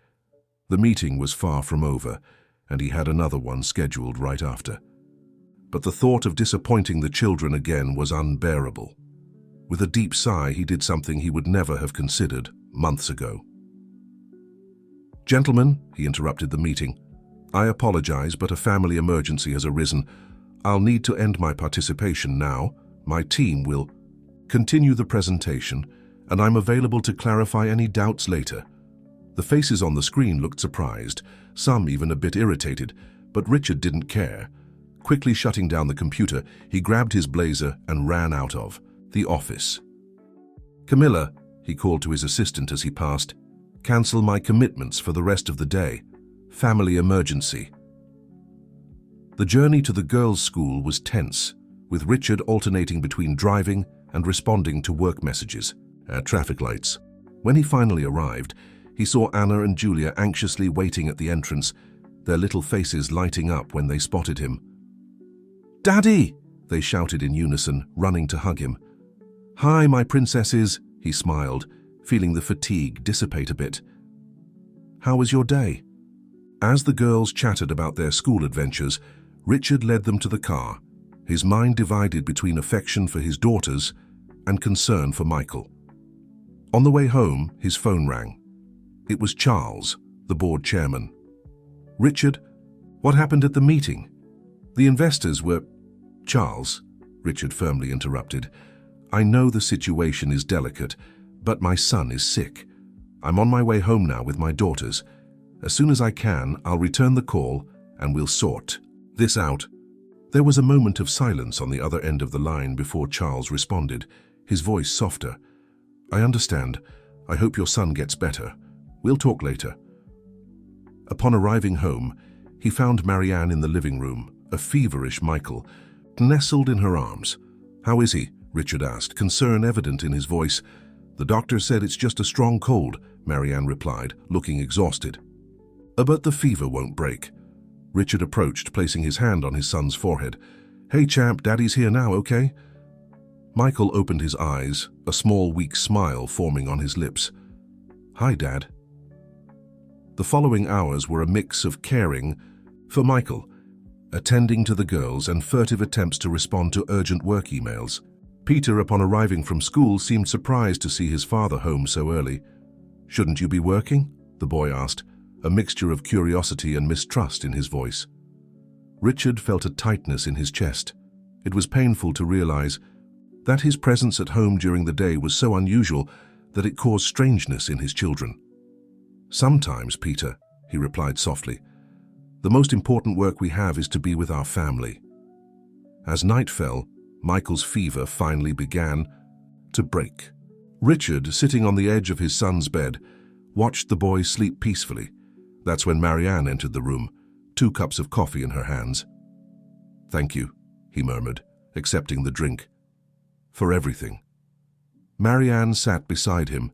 The meeting was far from over, and he had another one scheduled right after. But the thought of disappointing the children again was unbearable. With a deep sigh, he did something he would never have considered months ago. "Gentlemen," he interrupted the meeting, "I apologize, but a family emergency has arisen. I'll need to end my participation now. My team will continue the presentation, and I'm available to clarify any doubts later." The faces on the screen looked surprised, some even a bit irritated, but Richard didn't care. Quickly shutting down the computer, he grabbed his blazer and ran out of the office. "Camilla," he called to his assistant as he passed, "cancel my commitments for the rest of the day. Family emergency." The journey to the girls' school was tense, with Richard alternating between driving and responding to work messages at traffic lights. When he finally arrived, he saw Anna and Julia anxiously waiting at the entrance, their little faces lighting up when they spotted him. "Daddy!" they shouted in unison, running to hug him. "Hi, my princesses," he smiled, feeling the fatigue dissipate a bit. "How was your day?" As the girls chatted about their school adventures, Richard led them to the car, his mind divided between affection for his daughters and concern for Michael. On the way home, his phone rang. It was Charles, the board chairman. "Richard, what happened at the meeting?" "The investors were—" "Charles," Richard firmly interrupted, "I know the situation is delicate, but my son is sick. I'm on my way home now with my daughters. As soon as I can, I'll return the call and we'll sort this out." There was a moment of silence on the other end of the line before Charles responded, his voice softer. I understand. I hope your son gets better. We'll talk later. Upon arriving home, he found Marianne in the living room, a feverish Michael, nestled in her arms. How is he? Richard asked, concern evident in his voice. The doctor said it's just a strong cold, Marianne replied, looking exhausted. But the fever won't break. Richard approached, placing his hand on his son's forehead. Hey champ, Daddy's here now, okay? Michael opened his eyes, a small weak smile forming on his lips. Hi, Dad. The following hours were a mix of caring for Michael, attending to the girls, and furtive attempts to respond to urgent work emails. Peter, upon arriving from school, seemed surprised to see his father home so early. Shouldn't you be working? The boy asked, a mixture of curiosity and mistrust in his voice. Richard felt a tightness in his chest. It was painful to realize that his presence at home during the day was so unusual that it caused strangeness in his children. Sometimes, Peter, he replied softly. The most important work we have is to be with our family. As night fell, Michael's fever finally began to break. Richard, sitting on the edge of his son's bed, watched the boy sleep peacefully. That's when Marianne entered the room, 2 cups of coffee in her hands. Thank you, he murmured, accepting the drink. For everything. Marianne sat beside him,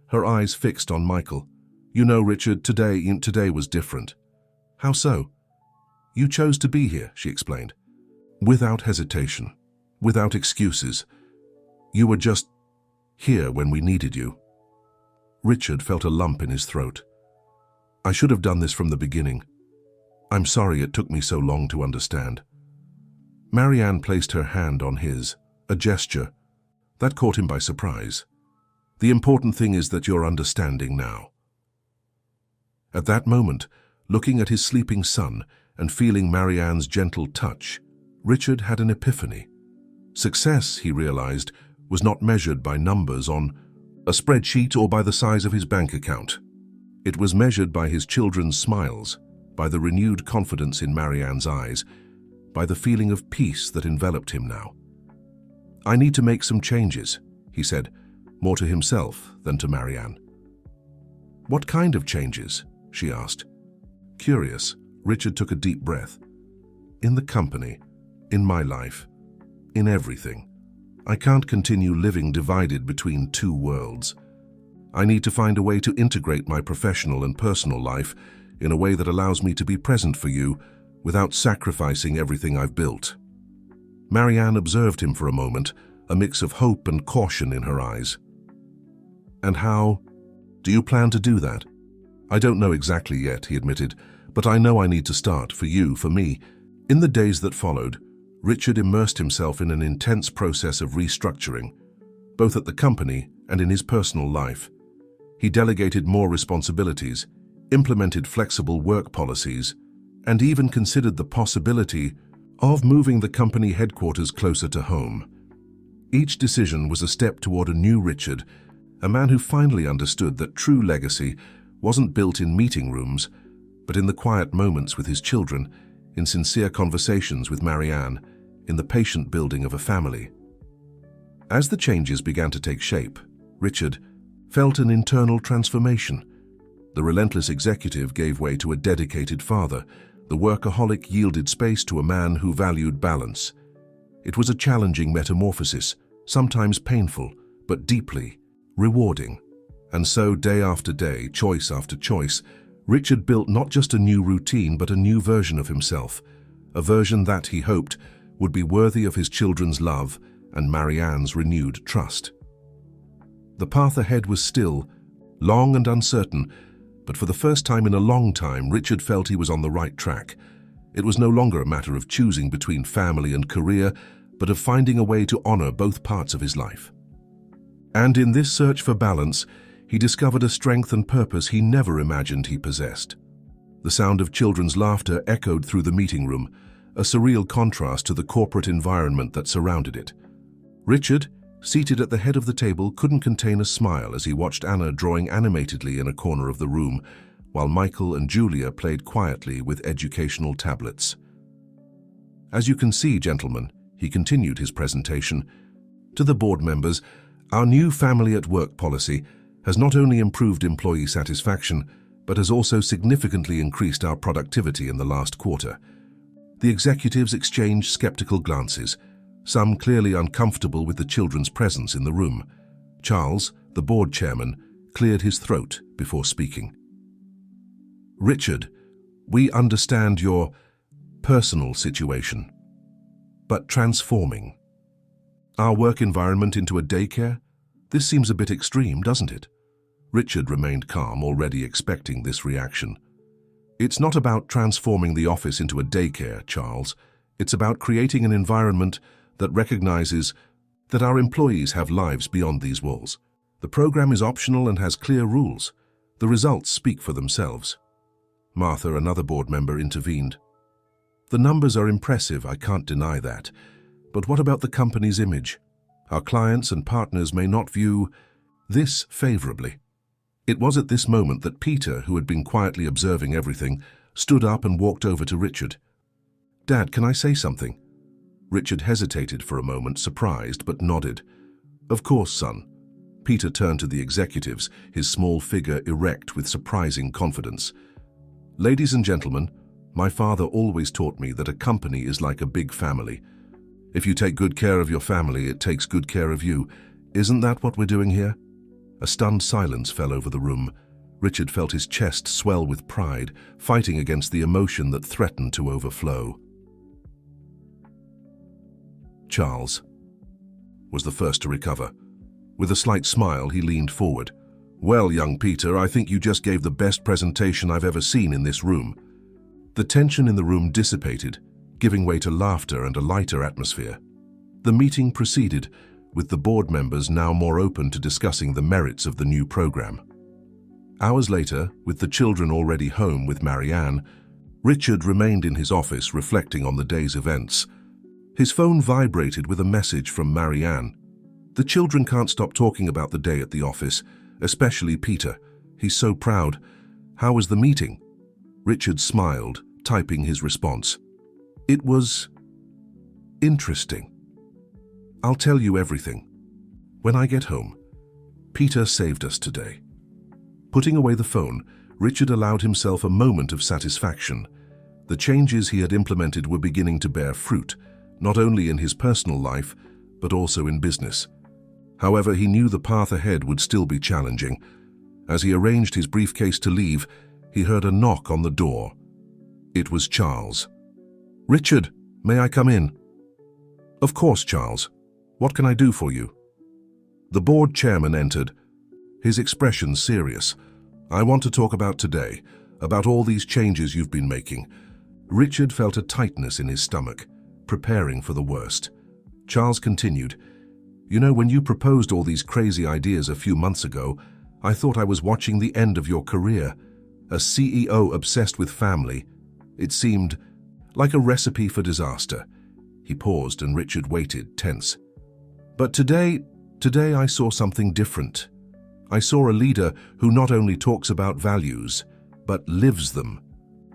her eyes fixed on Michael. You know, Richard, today was different. How so? You chose to be here, she explained. Without hesitation, without excuses. You were just here when we needed you. Richard felt a lump in his throat. I should have done this from the beginning. I'm sorry it took me so long to understand. Marianne placed her hand on his, a gesture that caught him by surprise. The important thing is that you're understanding now. At that moment, looking at his sleeping son and feeling Marianne's gentle touch, Richard had an epiphany. Success, he realized, was not measured by numbers on a spreadsheet or by the size of his bank account. It was measured by his children's smiles, by the renewed confidence in Marianne's eyes, by the feeling of peace that enveloped him now. I need to make some changes, he said, more to himself than to Marianne. What kind of changes? She asked. Curious, Richard took a deep breath. In the company, in my life, in everything. I can't continue living divided between 2 worlds. I need to find a way to integrate my professional and personal life in a way that allows me to be present for you without sacrificing everything I've built. Marianne observed him for a moment, a mix of hope and caution in her eyes. And how do you plan to do that? I don't know exactly yet, he admitted, but I know I need to start, for you, for me. In the days that followed, Richard immersed himself in an intense process of restructuring, both at the company and in his personal life. He delegated more responsibilities, implemented flexible work policies, and even considered the possibility of moving the company headquarters closer to home. Each decision was a step toward a new Richard, a man who finally understood that true legacy wasn't built in meeting rooms, but in the quiet moments with his children, in sincere conversations with Marianne, in the patient building of a family. As the changes began to take shape, Richard felt an internal transformation. The relentless executive gave way to a dedicated father. The workaholic yielded space to a man who valued balance. It was a challenging metamorphosis, sometimes painful, but deeply rewarding. And so, day after day, choice after choice, Richard built not just a new routine, but a new version of himself, a version that, he hoped, would be worthy of his children's love and Marianne's renewed trust. The path ahead was still long and uncertain, but for the first time in a long time, Richard felt he was on the right track. It was no longer a matter of choosing between family and career, but of finding a way to honor both parts of his life. And in this search for balance, he discovered a strength and purpose he never imagined he possessed. The sound of children's laughter echoed through the meeting room, a surreal contrast to the corporate environment that surrounded it. Richard, seated at the head of the table, couldn't contain a smile as he watched Anna drawing animatedly in a corner of the room, while Michael and Julia played quietly with educational tablets. As you can see, gentlemen, he continued his presentation, to the board members, Our new family at work policy has not only improved employee satisfaction, but has also significantly increased our productivity in the last quarter. The executives exchanged skeptical glances, some clearly uncomfortable with the children's presence in the room. Charles, the board chairman, cleared his throat before speaking. Richard, we understand your personal situation, but transforming our work environment into a daycare? This seems a bit extreme, doesn't it? Richard remained calm, already expecting this reaction. It's not about transforming the office into a daycare, Charles. It's about creating an environment that recognizes that our employees have lives beyond these walls. The program is optional and has clear rules. The results speak for themselves. Martha, another board member, intervened. The numbers are impressive, I can't deny that. But what about the company's image? Our clients and partners may not view this favorably. It was at this moment that Peter, who had been quietly observing everything, stood up and walked over to Richard. Dad, can I say something? Richard hesitated for a moment, surprised, but nodded. Of course, son. Peter turned to the executives, his small figure erect with surprising confidence. Ladies and gentlemen, my father always taught me that a company is like a big family. If you take good care of your family, it takes good care of you. Isn't that what we're doing here? A stunned silence fell over the room. Richard felt his chest swell with pride, fighting against the emotion that threatened to overflow. Charles was the first to recover. With a slight smile, he leaned forward. Well, young Peter, I think you just gave the best presentation I've ever seen in this room. The tension in the room dissipated, giving way to laughter and a lighter atmosphere. The meeting proceeded, with the board members now more open to discussing the merits of the new program. Hours later, with the children already home with Marianne, Richard remained in his office reflecting on the day's events. His phone vibrated with a message from Marianne. The children can't stop talking about the day at the office, especially Peter. He's so proud. How was the meeting? Richard smiled, typing his response. It was interesting. I'll tell you everything. When I get home. Peter saved us today. Putting away the phone, Richard allowed himself a moment of satisfaction. The changes he had implemented were beginning to bear fruit, not only in his personal life, but also in business. However, he knew the path ahead would still be challenging. As he arranged his briefcase to leave, he heard a knock on the door. It was Charles. Richard, may I come in? Of course, Charles. What can I do for you? The board chairman entered, his expression serious. I want to talk about today, about all these changes you've been making. Richard felt a tightness in his stomach, preparing for the worst. Charles continued, You know, when you proposed all these crazy ideas a few months ago, I thought I was watching the end of your career. A CEO obsessed with family. It seemed like a recipe for disaster. He paused and Richard waited, tense. But today I saw something different. I saw a leader who not only talks about values, but lives them.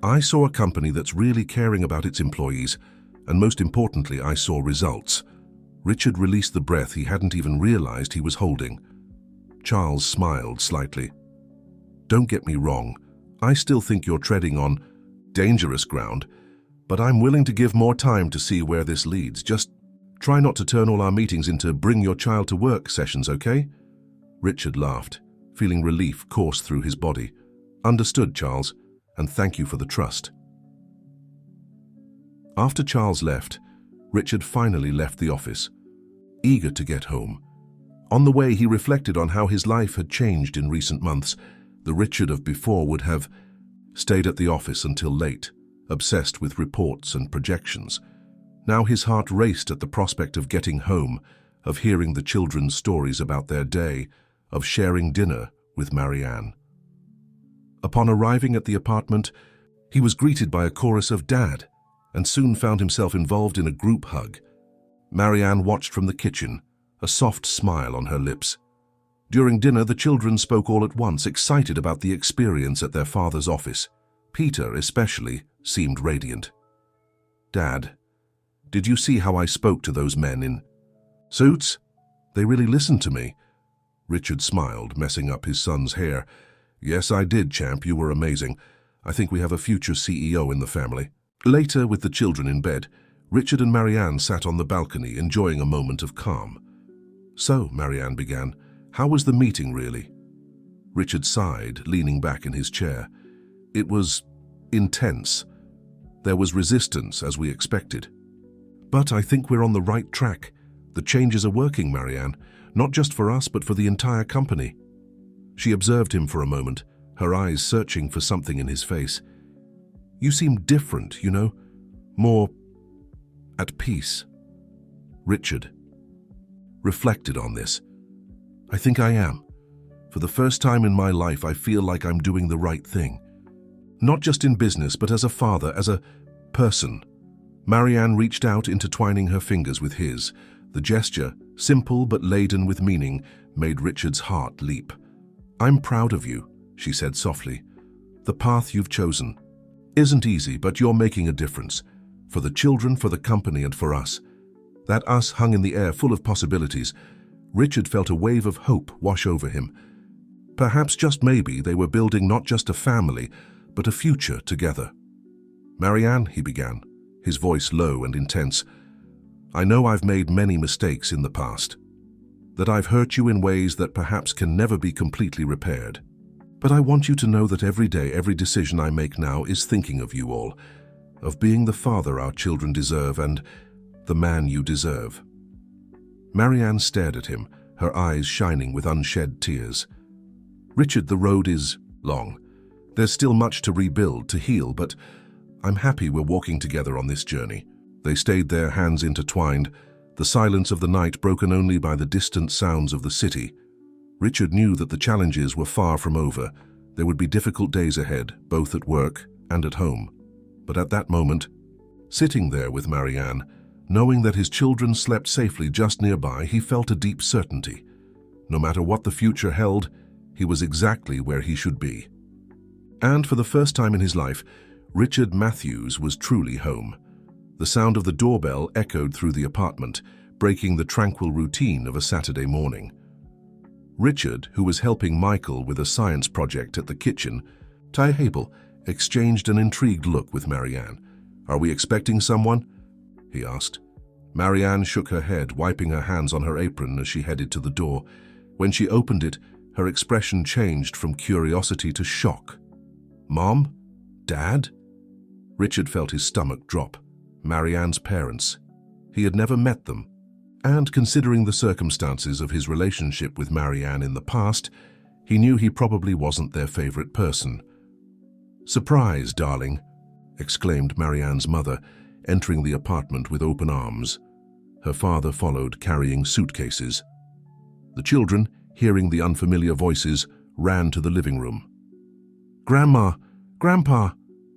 I saw a company that's really caring about its employees, and most importantly, I saw results. Richard released the breath he hadn't even realized he was holding. Charles smiled slightly. Don't get me wrong, I still think you're treading on dangerous ground, but I'm willing to give more time to see where this leads. Just try not to turn all our meetings into bring your child to work sessions, okay? Richard laughed, feeling relief course through his body. Understood, Charles, and thank you for the trust. After Charles left, Richard finally left the office, eager to get home. On the way, he reflected on how his life had changed in recent months. The Richard of before would have stayed at the office until late, obsessed with reports and projections. Now his heart raced at the prospect of getting home, of hearing the children's stories about their day, of sharing dinner with Marianne. Upon arriving at the apartment, he was greeted by a chorus of "Dad," and soon found himself involved in a group hug. Marianne watched from the kitchen, a soft smile on her lips. During dinner, the children spoke all at once, excited about the experience at their father's office. Peter, especially, seemed radiant. "Dad, did you see how I spoke to those men in suits? They really listened to me. Richard smiled, messing up his son's hair. "Yes, I did, champ. You were amazing. I think we have a future CEO in the family." Later, with the children in bed, Richard and Marianne sat on the balcony, enjoying a moment of calm. "So," Marianne began, "how was the meeting really?" Richard sighed, leaning back in his chair. "It was intense. There was resistance, as we expected. But I think we're on the right track. The changes are working, Marianne, not just for us, but for the entire company." She observed him for a moment, her eyes searching for something in his face. "You seem different, you know, more at peace." Richard reflected on this. "I think I am. For the first time in my life, I feel like I'm doing the right thing. Not just in business, but as a father, as a person." Marianne reached out, intertwining her fingers with his. The gesture, simple but laden with meaning, made Richard's heart leap. "I'm proud of you," she said softly. "The path you've chosen isn't easy, but you're making a difference. For the children, for the company, and for us." That us hung in the air, full of possibilities. Richard felt a wave of hope wash over him. Perhaps, just maybe, they were building not just a family, but a future together. "Marianne," he began, his voice low and intense, "I know I've made many mistakes in the past, that I've hurt you in ways that perhaps can never be completely repaired. But I want you to know that every day, every decision I make now is thinking of you all, of being the father our children deserve and the man you deserve." Marianne stared at him, her eyes shining with unshed tears. "Richard, the road is long. There's still much to rebuild, to heal, but I'm happy we're walking together on this journey." They stayed there, hands intertwined, the silence of the night broken only by the distant sounds of the city. Richard knew that the challenges were far from over. There would be difficult days ahead, both at work and at home. But at that moment, sitting there with Marianne, knowing that his children slept safely just nearby, he felt a deep certainty. No matter what the future held, he was exactly where he should be. And for the first time in his life, Richard Matthews was truly home. The sound of the doorbell echoed through the apartment, breaking the tranquil routine of a Saturday morning. Richard, who was helping Michael with a science project at the kitchen, Ty Habel, exchanged an intrigued look with Marianne. "Are we expecting someone?" he asked. Marianne shook her head, wiping her hands on her apron as she headed to the door. When she opened it, her expression changed from curiosity to shock. "Mom? Dad?" Richard felt his stomach drop. Marianne's parents. He had never met them. And considering the circumstances of his relationship with Marianne in the past, he knew he probably wasn't their favorite person. "Surprise, darling," exclaimed Marianne's mother, entering the apartment with open arms. Her father followed, carrying suitcases. The children, hearing the unfamiliar voices, ran to the living room. "Grandma! Grandpa!"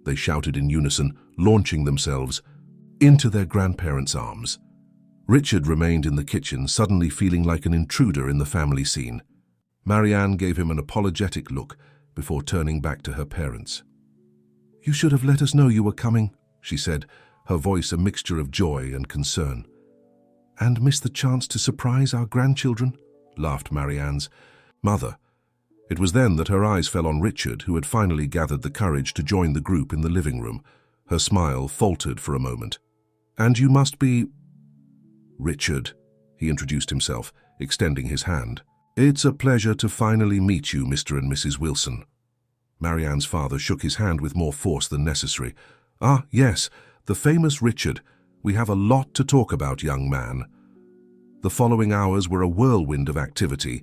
they shouted in unison, launching themselves into their grandparents' arms. Richard remained in the kitchen, suddenly feeling like an intruder in the family scene. Marianne gave him an apologetic look before turning back to her parents. "You should have let us know you were coming," she said, her voice a mixture of joy and concern. "And miss the chance to surprise our grandchildren?" laughed Marianne's mother. It was then that her eyes fell on Richard, who had finally gathered the courage to join the group in the living room. Her smile faltered for a moment. "And you must be—" "Richard," he introduced himself, extending his hand. "It's a pleasure to finally meet you, Mr. and Mrs. Wilson." Marianne's father shook his hand with more force than necessary. "Ah, yes, the famous Richard. We have a lot to talk about, young man." The following hours were a whirlwind of activity.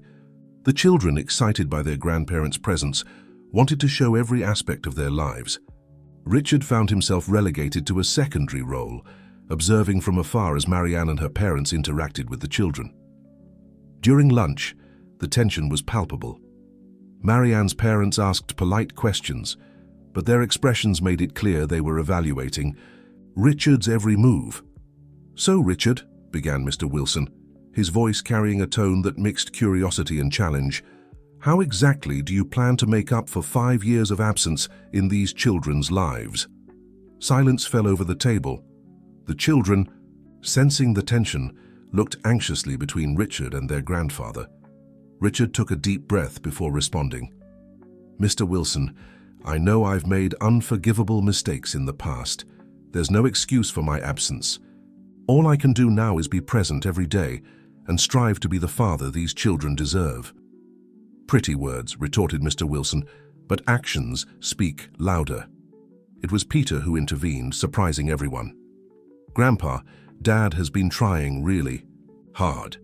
The children, excited by their grandparents' presence, wanted to show every aspect of their lives. Richard found himself relegated to a secondary role, observing from afar as Marianne and her parents interacted with the children. During lunch, the tension was palpable. Marianne's parents asked polite questions, but their expressions made it clear they were evaluating Richard's every move. "So, Richard," began Mr. Wilson, his voice carrying a tone that mixed curiosity and challenge, "how exactly do you plan to make up for 5 years of absence in these children's lives?" Silence fell over the table. The children, sensing the tension, looked anxiously between Richard and their grandfather. Richard took a deep breath before responding. "Mr. Wilson, I know I've made unforgivable mistakes in the past. There's no excuse for my absence. All I can do now is be present every day and strive to be the father these children deserve." "Pretty words," retorted Mr. Wilson, "but actions speak louder." It was Peter who intervened, surprising everyone. "Grandpa, Dad has been trying really hard.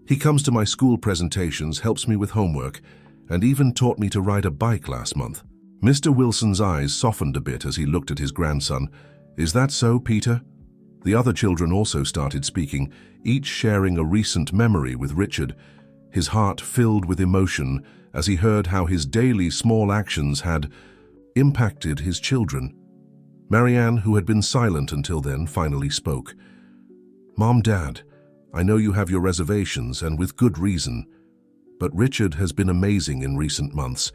He comes to my school presentations, helps me with homework, and even taught me to ride a bike last month." Mr. Wilson's eyes softened a bit as he looked at his grandson. "Is that so, Peter?" The other children also started speaking, each sharing a recent memory with Richard. His heart filled with emotion as he heard how his daily small actions had impacted his children. Marianne, who had been silent until then, finally spoke. "Mom, Dad, I know you have your reservations, and with good reason, but Richard has been amazing in recent months.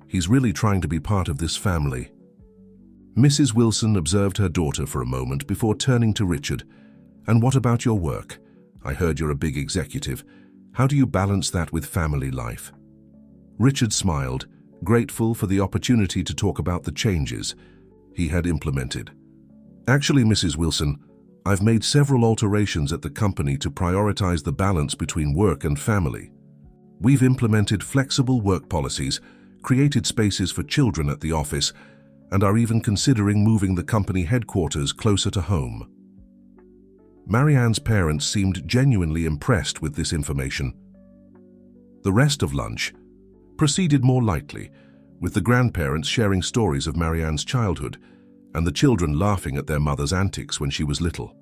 He's really trying to be part of this family." Mrs. Wilson observed her daughter for a moment before turning to Richard. "And what about your work? I heard you're a big executive. How do you balance that with family life?" Richard smiled, grateful for the opportunity to talk about the changes he had implemented. "Actually, Mrs. Wilson, I've made several alterations at the company to prioritize the balance between work and family. We've implemented flexible work policies, created spaces for children at the office, and are even considering moving the company headquarters closer to home." Marianne's parents seemed genuinely impressed with this information. The rest of lunch proceeded more lightly, with the grandparents sharing stories of Marianne's childhood and the children laughing at their mother's antics when she was little.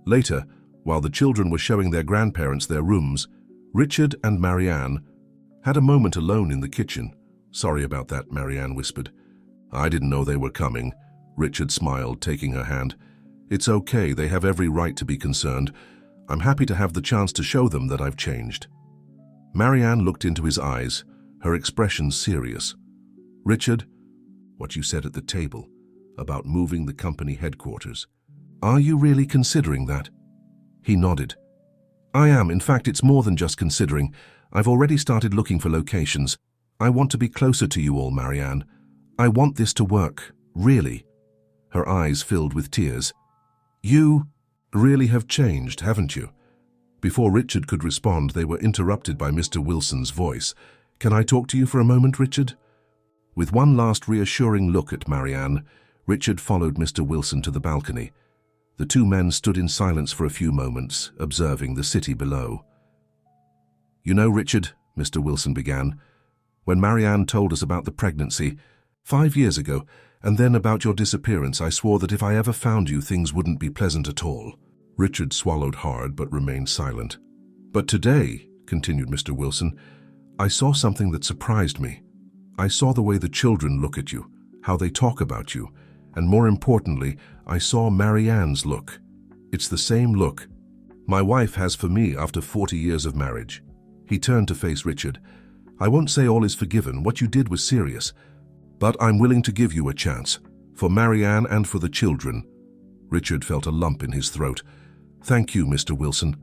Later, while the children were showing their grandparents their rooms, Richard and Marianne had a moment alone in the kitchen. "Sorry about that," Marianne whispered. "I didn't know they were coming." Richard smiled, taking her hand. "It's okay, they have every right to be concerned. I'm happy to have the chance to show them that I've changed." Marianne looked into his eyes, her expression serious. "Richard, what you said at the table about moving the company headquarters, are you really considering that?" He nodded. "I am. In fact, it's more than just considering. I've already started looking for locations. I want to be closer to you all, Marianne. I want this to work, really." Her eyes filled with tears. "You really have changed, haven't you?" Before Richard could respond, they were interrupted by Mr. Wilson's voice. "Can I talk to you for a moment, Richard?" With one last reassuring look at Marianne, Richard followed Mr. Wilson to the balcony. The two men stood in silence for a few moments, observing the city below. "You know, Richard," Mr. Wilson began, "when Marianne told us about the pregnancy 5 years ago, and then about your disappearance, I swore that if I ever found you, things wouldn't be pleasant at all." Richard swallowed hard but remained silent. "But today," continued Mr. Wilson, "I saw something that surprised me. I saw the way the children look at you, how they talk about you, and more importantly, I saw Marianne's look. It's the same look my wife has for me after 40 years of marriage." He turned to face Richard. "I won't say all is forgiven. What you did was serious. But I'm willing to give you a chance, for Marianne and for the children." Richard felt a lump in his throat. "Thank you, Mr. Wilson.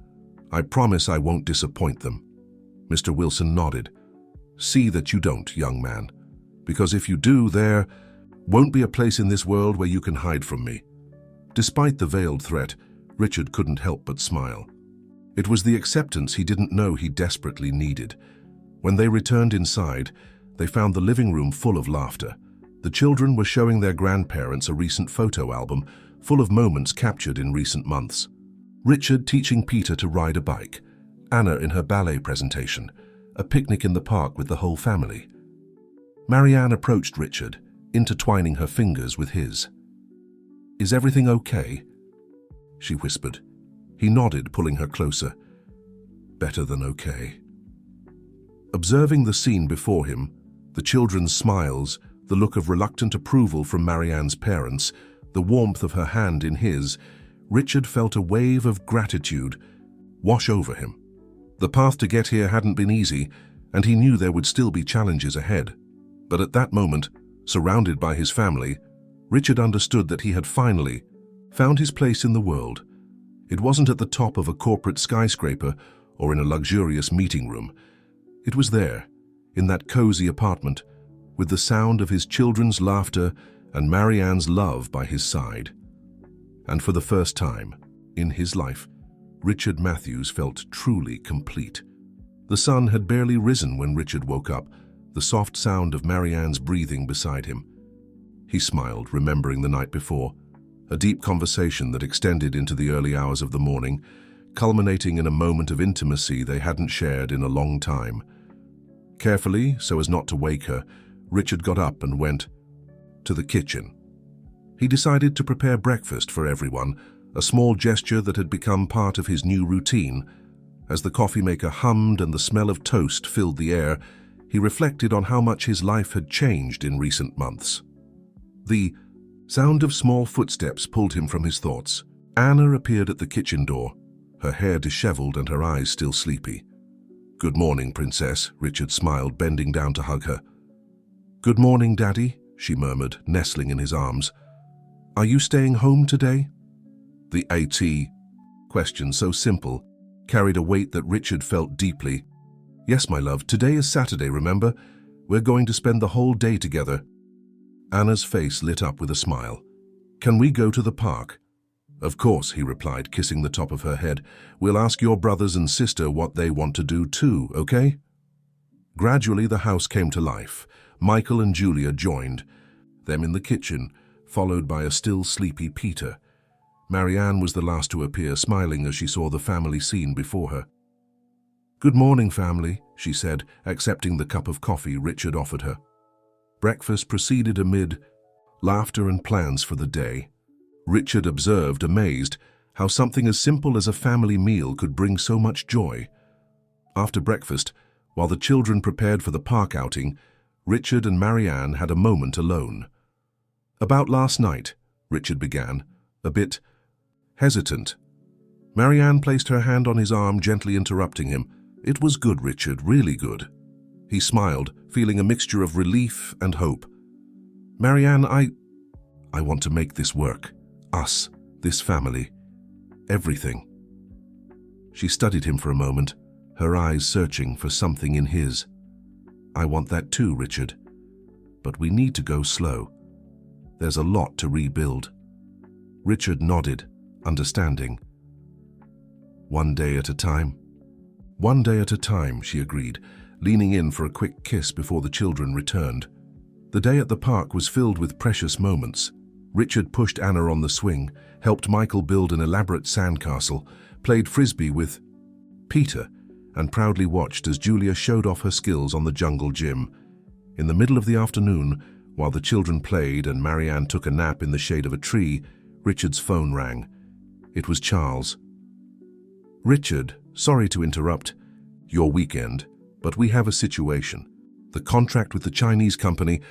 I promise I won't disappoint them." Mr. Wilson nodded. "See that you don't, young man, because if you do, there won't be a place in this world where you can hide from me." Despite the veiled threat, Richard couldn't help but smile. It was the acceptance he didn't know he desperately needed. When they returned inside, they found the living room full of laughter. The children were showing their grandparents a recent photo album full of moments captured in recent months. Richard teaching Peter to ride a bike, Anna in her ballet presentation, a picnic in the park with the whole family. Marianne approached Richard, intertwining her fingers with his. "Is everything okay?" she whispered. He nodded, pulling her closer. "Better than okay." Observing the scene before him, the children's smiles, the look of reluctant approval from Marianne's parents, the warmth of her hand in his, Richard felt a wave of gratitude wash over him. The path to get here hadn't been easy, and he knew there would still be challenges ahead. But at that moment, surrounded by his family, Richard understood that he had finally found his place in the world. It wasn't at the top of a corporate skyscraper or in a luxurious meeting room. It was there, in that cozy apartment, with the sound of his children's laughter and Marianne's love by his side. And for the first time in his life, Richard Matthews felt truly complete. The sun had barely risen when Richard woke up, the soft sound of Marianne's breathing beside him. He smiled, remembering the night before, a deep conversation that extended into the early hours of the morning, culminating in a moment of intimacy they hadn't shared in a long time. Carefully, so as not to wake her, Richard got up and went to the kitchen. He decided to prepare breakfast for everyone, a small gesture that had become part of his new routine. As the coffee maker hummed and the smell of toast filled the air, he reflected on how much his life had changed in recent months. The sound of small footsteps pulled him from his thoughts. Anna appeared at the kitchen door, her hair disheveled and her eyes still sleepy. "Good morning, Princess," Richard smiled, bending down to hug her. "Good morning, Daddy," she murmured, nestling in his arms. "Are you staying home today?" The AT question, so simple, carried a weight that Richard felt deeply. "Yes, my love, today is Saturday, remember? We're going to spend the whole day together." Anna's face lit up with a smile. "Can we go to the park?" "Of course," he replied, kissing the top of her head. "We'll ask your brothers and sister what they want to do too, okay?" Gradually, the house came to life. Michael and Julia joined, them in the kitchen, followed by a still sleepy Peter. Marianne was the last to appear, smiling as she saw the family scene before her. "Good morning, family," she said, accepting the cup of coffee Richard offered her. Breakfast proceeded amid laughter and plans for the day. Richard observed, amazed, how something as simple as a family meal could bring so much joy. After breakfast, while the children prepared for the park outing, Richard and Marianne had a moment alone. "About last night," Richard began, a bit hesitant. Marianne placed her hand on his arm, gently interrupting him. "It was good, Richard, really good." He smiled, feeling a mixture of relief and hope. "Marianne, I want to make this work. Us, this family, everything." She studied him for a moment, her eyes searching for something in his. "I want that too, Richard. But we need to go slow. There's a lot to rebuild." Richard nodded, understanding. "One day at a time." "One day at a time," she agreed, leaning in for a quick kiss before the children returned. The day at the park was filled with precious moments. Richard pushed Anna on the swing, helped Michael build an elaborate sandcastle, played frisbee with Peter, and proudly watched as Julia showed off her skills on the jungle gym. In the middle of the afternoon, while the children played and Marianne took a nap in the shade of a tree, Richard's phone rang. It was Charles. "Richard, sorry to interrupt your weekend, but we have a situation. The contract with the Chinese company,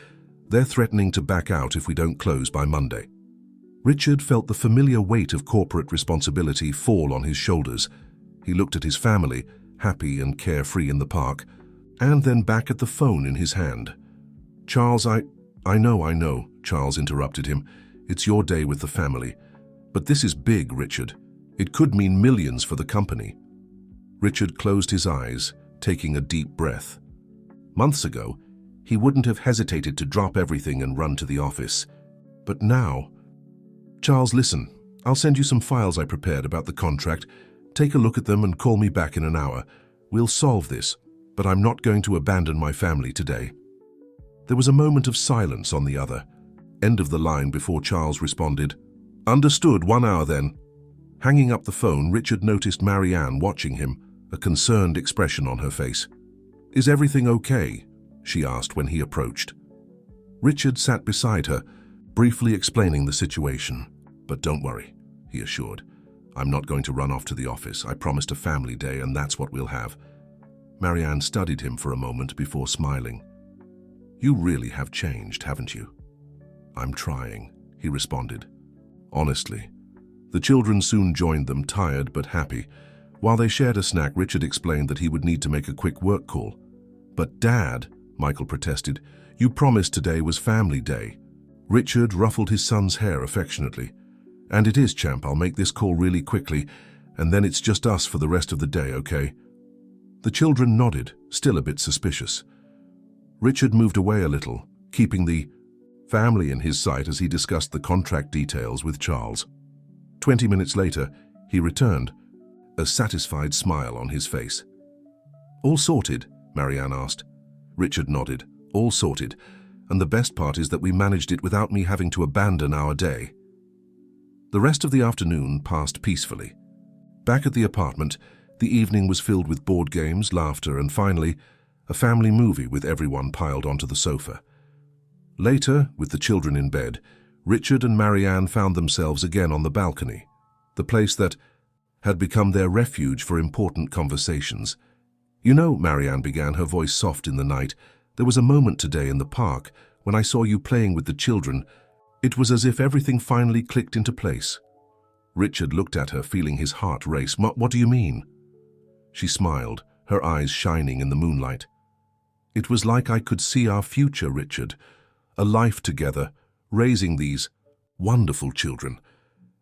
they're threatening to back out if we don't close by Monday." Richard felt the familiar weight of corporate responsibility fall on his shoulders. He looked at his family, happy and carefree in the park, and then back at the phone in his hand. "Charles, I know," Charles interrupted him. "It's your day with the family. But this is big, Richard. It could mean millions for the company." Richard closed his eyes, taking a deep breath. Months ago, he wouldn't have hesitated to drop everything and run to the office. But now... "Charles, listen, I'll send you some files I prepared about the contract. Take a look at them and call me back in an hour. We'll solve this, but I'm not going to abandon my family today." There was a moment of silence on the other end of the line before Charles responded, "Understood, 1 hour then." Hanging up the phone, Richard noticed Marianne watching him, a concerned expression on her face. "Is everything okay?" she asked when he approached. Richard sat beside her, briefly explaining the situation. "But don't worry," he assured. "I'm not going to run off to the office. I promised a family day, and that's what we'll have." Marianne studied him for a moment before smiling. "You really have changed, haven't you?" "I'm trying," he responded. Honestly. The children soon joined them, tired but happy. While they shared a snack, Richard explained that he would need to make a quick work call. "But Dad," Michael protested, "you promised today was family day." Richard ruffled his son's hair affectionately. "And it is, champ. I'll make this call really quickly, and then it's just us for the rest of the day, okay?" The children nodded, still a bit suspicious. Richard moved away a little, keeping the family in his sight as he discussed the contract details with Charles. 20 minutes later, he returned, a satisfied smile on his face. "All sorted?" Marianne asked. Richard nodded. "All sorted, and the best part is that we managed it without me having to abandon our day." The rest of the afternoon passed peacefully. Back at the apartment, the evening was filled with board games, laughter, and finally, a family movie with everyone piled onto the sofa. Later, with the children in bed, Richard and Marianne found themselves again on the balcony, the place that had become their refuge for important conversations. "You know," Marianne began, her voice soft in the night, "there was a moment today in the park when I saw you playing with the children. It was as if everything finally clicked into place." Richard looked at her, feeling his heart race. What do you mean?" She smiled, her eyes shining in the moonlight. "It was like I could see our future, Richard. A life together, raising these wonderful children.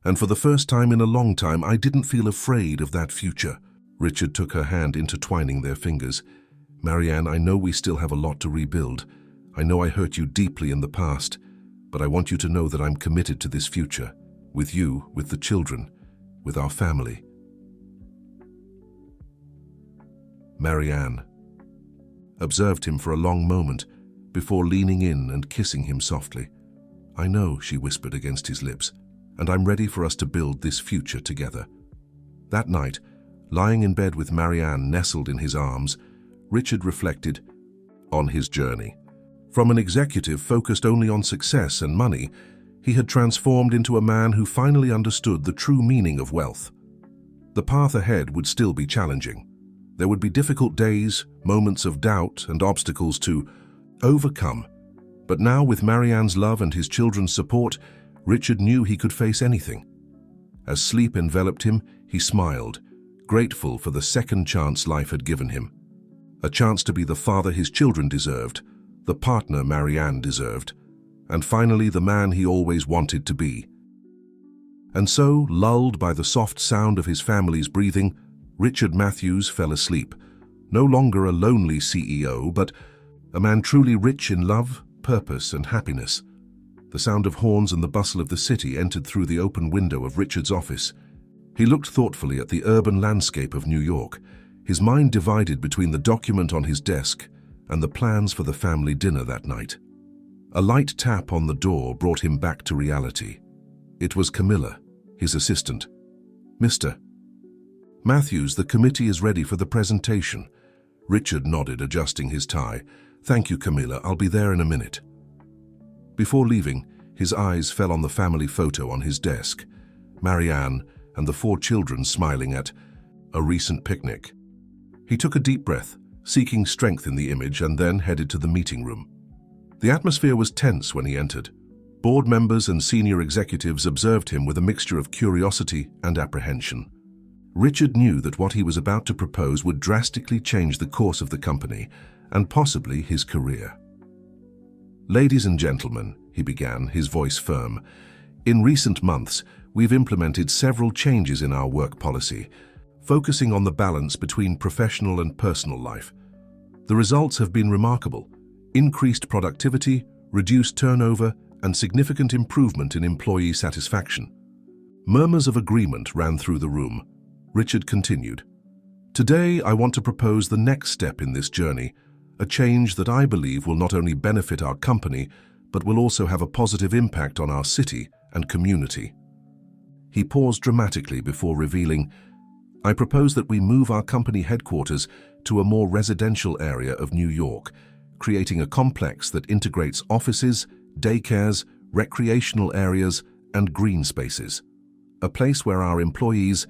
And for the first time in a long time, I didn't feel afraid of that future." Richard took her hand, intertwining their fingers. "Marianne, I know we still have a lot to rebuild. I know I hurt you deeply in the past, but I want you to know that I'm committed to this future. With you, with the children, with our family." Marianne observed him for a long moment before leaning in and kissing him softly. "I know," she whispered against his lips, "and I'm ready for us to build this future together." That night, lying in bed with Marianne nestled in his arms, Richard reflected on his journey. From an executive focused only on success and money, he had transformed into a man who finally understood the true meaning of wealth. The path ahead would still be challenging. There would be difficult days, moments of doubt, and obstacles to overcome. But now, with Marianne's love and his children's support, Richard knew he could face anything. As sleep enveloped him, he smiled, grateful for the second chance life had given him. A chance to be the father his children deserved, the partner Marianne deserved, and finally the man he always wanted to be. And so, lulled by the soft sound of his family's breathing, Richard Matthews fell asleep, no longer a lonely CEO, but a man truly rich in love, purpose, and happiness. The sound of horns and the bustle of the city entered through the open window of Richard's office. He looked thoughtfully at the urban landscape of New York, his mind divided between the document on his desk and the plans for the family dinner that night. A light tap on the door brought him back to reality. It was Camilla, his assistant. "Mr. Matthews, the committee is ready for the presentation." Richard nodded, adjusting his tie. "Thank you, Camilla. I'll be there in a minute." Before leaving, his eyes fell on the family photo on his desk, Marianne and the 4 children smiling at a recent picnic. He took a deep breath, seeking strength in the image, and then headed to the meeting room. The atmosphere was tense when he entered. Board members and senior executives observed him with a mixture of curiosity and apprehension. Richard knew that what he was about to propose would drastically change the course of the company and possibly his career. "Ladies and gentlemen," he began, his voice firm, "in recent months, we've implemented several changes in our work policy, focusing on the balance between professional and personal life. The results have been remarkable: increased productivity, reduced turnover, and significant improvement in employee satisfaction." Murmurs of agreement ran through the room. Richard continued, "Today, I want to propose the next step in this journey, a change that I believe will not only benefit our company, but will also have a positive impact on our city and community." He paused dramatically before revealing, "I propose that we move our company headquarters to a more residential area of New York, creating a complex that integrates offices, daycares, recreational areas, and green spaces. A place where our employees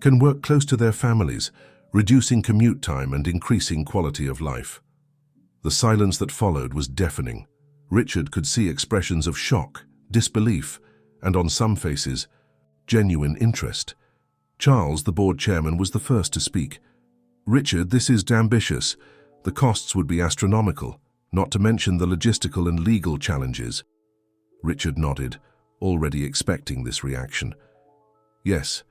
can work close to their families, reducing commute time and increasing quality of life." The silence that followed was deafening. Richard could see expressions of shock, disbelief, and on some faces, genuine interest. Charles, the board chairman, was the first to speak. "Richard, this is ambitious. The costs would be astronomical, not to mention the logistical and legal challenges." Richard nodded, already expecting this reaction. "Yes,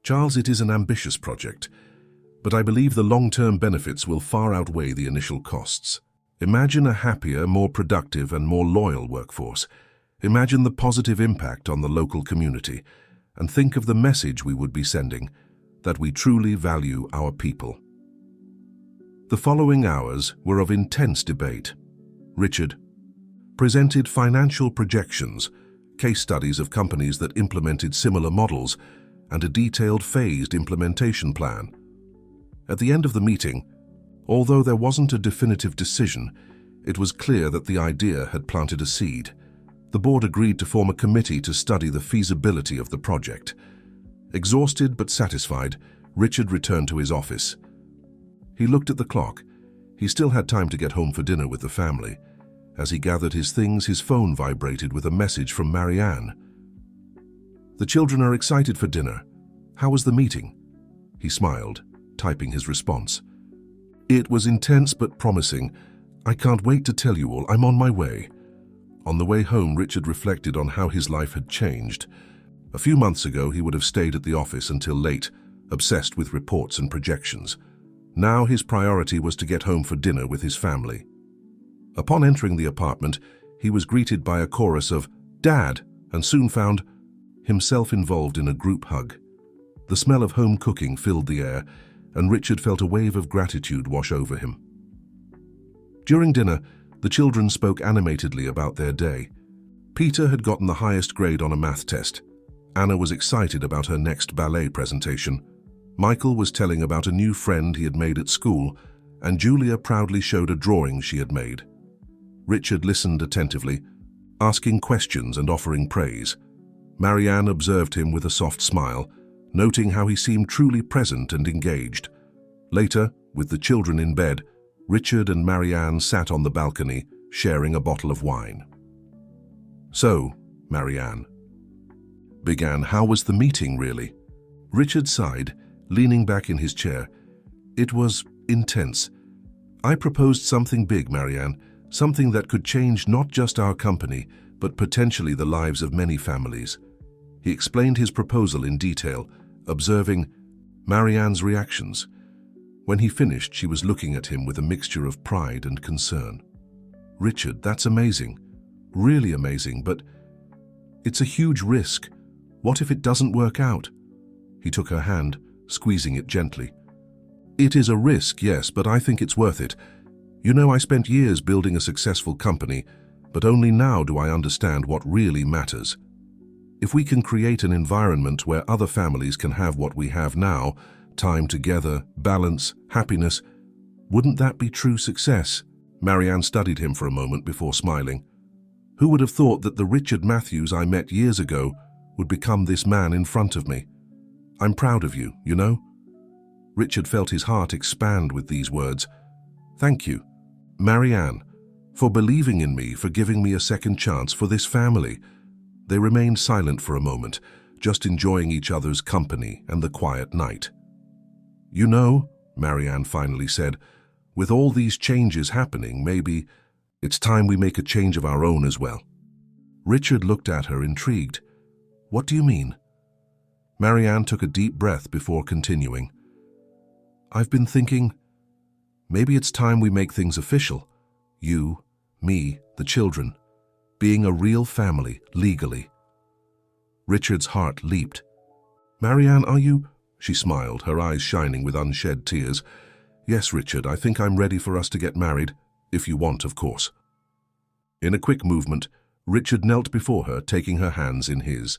Charles, it is an ambitious project, but I believe the long-term benefits will far outweigh the initial costs. Imagine a happier, more productive and more loyal workforce. Imagine the positive impact on the local community, and think of the message we would be sending, that we truly value our people. The following hours were of intense debate. Richard presented financial projections, case studies of companies that implemented similar models, and a detailed phased implementation plan. At the end of the meeting, although there wasn't a definitive decision, it was clear that the idea had planted a seed. The board agreed to form a committee to study the feasibility of the project. Exhausted but satisfied, Richard returned to his office. He looked at the clock. He still had time to get home for dinner with the family. As he gathered his things, his phone vibrated with a message from Marianne. "The children are excited for dinner. How was the meeting?" He smiled, typing his response. "It was intense but promising. I can't wait to tell you all. I'm on my way." On the way home, Richard reflected on how his life had changed. A few months ago, he would have stayed at the office until late, obsessed with reports and projections. Now his priority was to get home for dinner with his family. Upon entering the apartment, he was greeted by a chorus of "Dad," and soon found himself involved in a group hug. The smell of home cooking filled the air, and Richard felt a wave of gratitude wash over him. During dinner, the children spoke animatedly about their day. Peter had gotten the highest grade on a math test. Anna was excited about her next ballet presentation. Michael was telling about a new friend he had made at school, and Julia proudly showed a drawing she had made. Richard listened attentively, asking questions and offering praise. Marianne observed him with a soft smile, noting how he seemed truly present and engaged. Later, with the children in bed, Richard and Marianne sat on the balcony, sharing a bottle of wine. "So," Marianne began, "how was the meeting, really?" Richard sighed, leaning back in his chair. "It was intense. I proposed something big, Marianne, something that could change not just our company, but potentially the lives of many families." He explained his proposal in detail, observing Marianne's reactions. When he finished, she was looking at him with a mixture of pride and concern. "Richard, that's amazing. Really amazing, but it's a huge risk. What if it doesn't work out?" He took her hand, squeezing it gently. "It is a risk, yes, but I think it's worth it. You know, I spent years building a successful company, but only now do I understand what really matters. If we can create an environment where other families can have what we have now, time together, balance, happiness, wouldn't that be true success?" Marianne studied him for a moment before smiling. "Who would have thought that the Richard Matthews I met years ago would become this man in front of me? I'm proud of you, you know?" Richard felt his heart expand with these words. "Thank you, Marianne, for believing in me, for giving me a second chance for this family." They remained silent for a moment, just enjoying each other's company and the quiet night. "You know," Marianne finally said, "with all these changes happening, maybe it's time we make a change of our own as well." Richard looked at her, intrigued. "What do you mean?" Marianne took a deep breath before continuing. "I've been thinking, maybe it's time we make things official. You, me, the children, being a real family, legally." Richard's heart leaped. "Marianne, are you—" She smiled, her eyes shining with unshed tears. "Yes, Richard, I think I'm ready for us to get married, if you want, of course." In a quick movement, Richard knelt before her, taking her hands in his.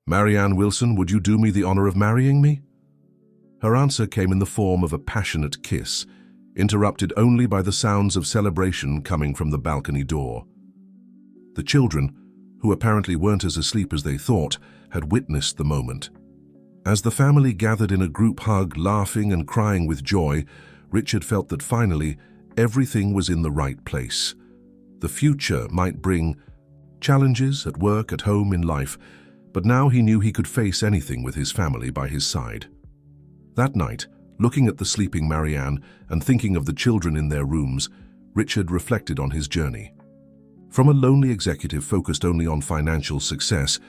"Marianne Wilson, would you do me the honor of marrying me?" Her answer came in the form of a passionate kiss, interrupted only by the sounds of celebration coming from the balcony door. The children, who apparently weren't as asleep as they thought, had witnessed the moment. As the family gathered in a group hug, laughing and crying with joy, Richard felt that finally everything was in the right place. The future might bring challenges at work, at home, in life, but now he knew he could face anything with his family by his side. That night, looking at the sleeping Marianne and thinking of the children in their rooms, Richard reflected on his journey. From a lonely executive focused only on financial success,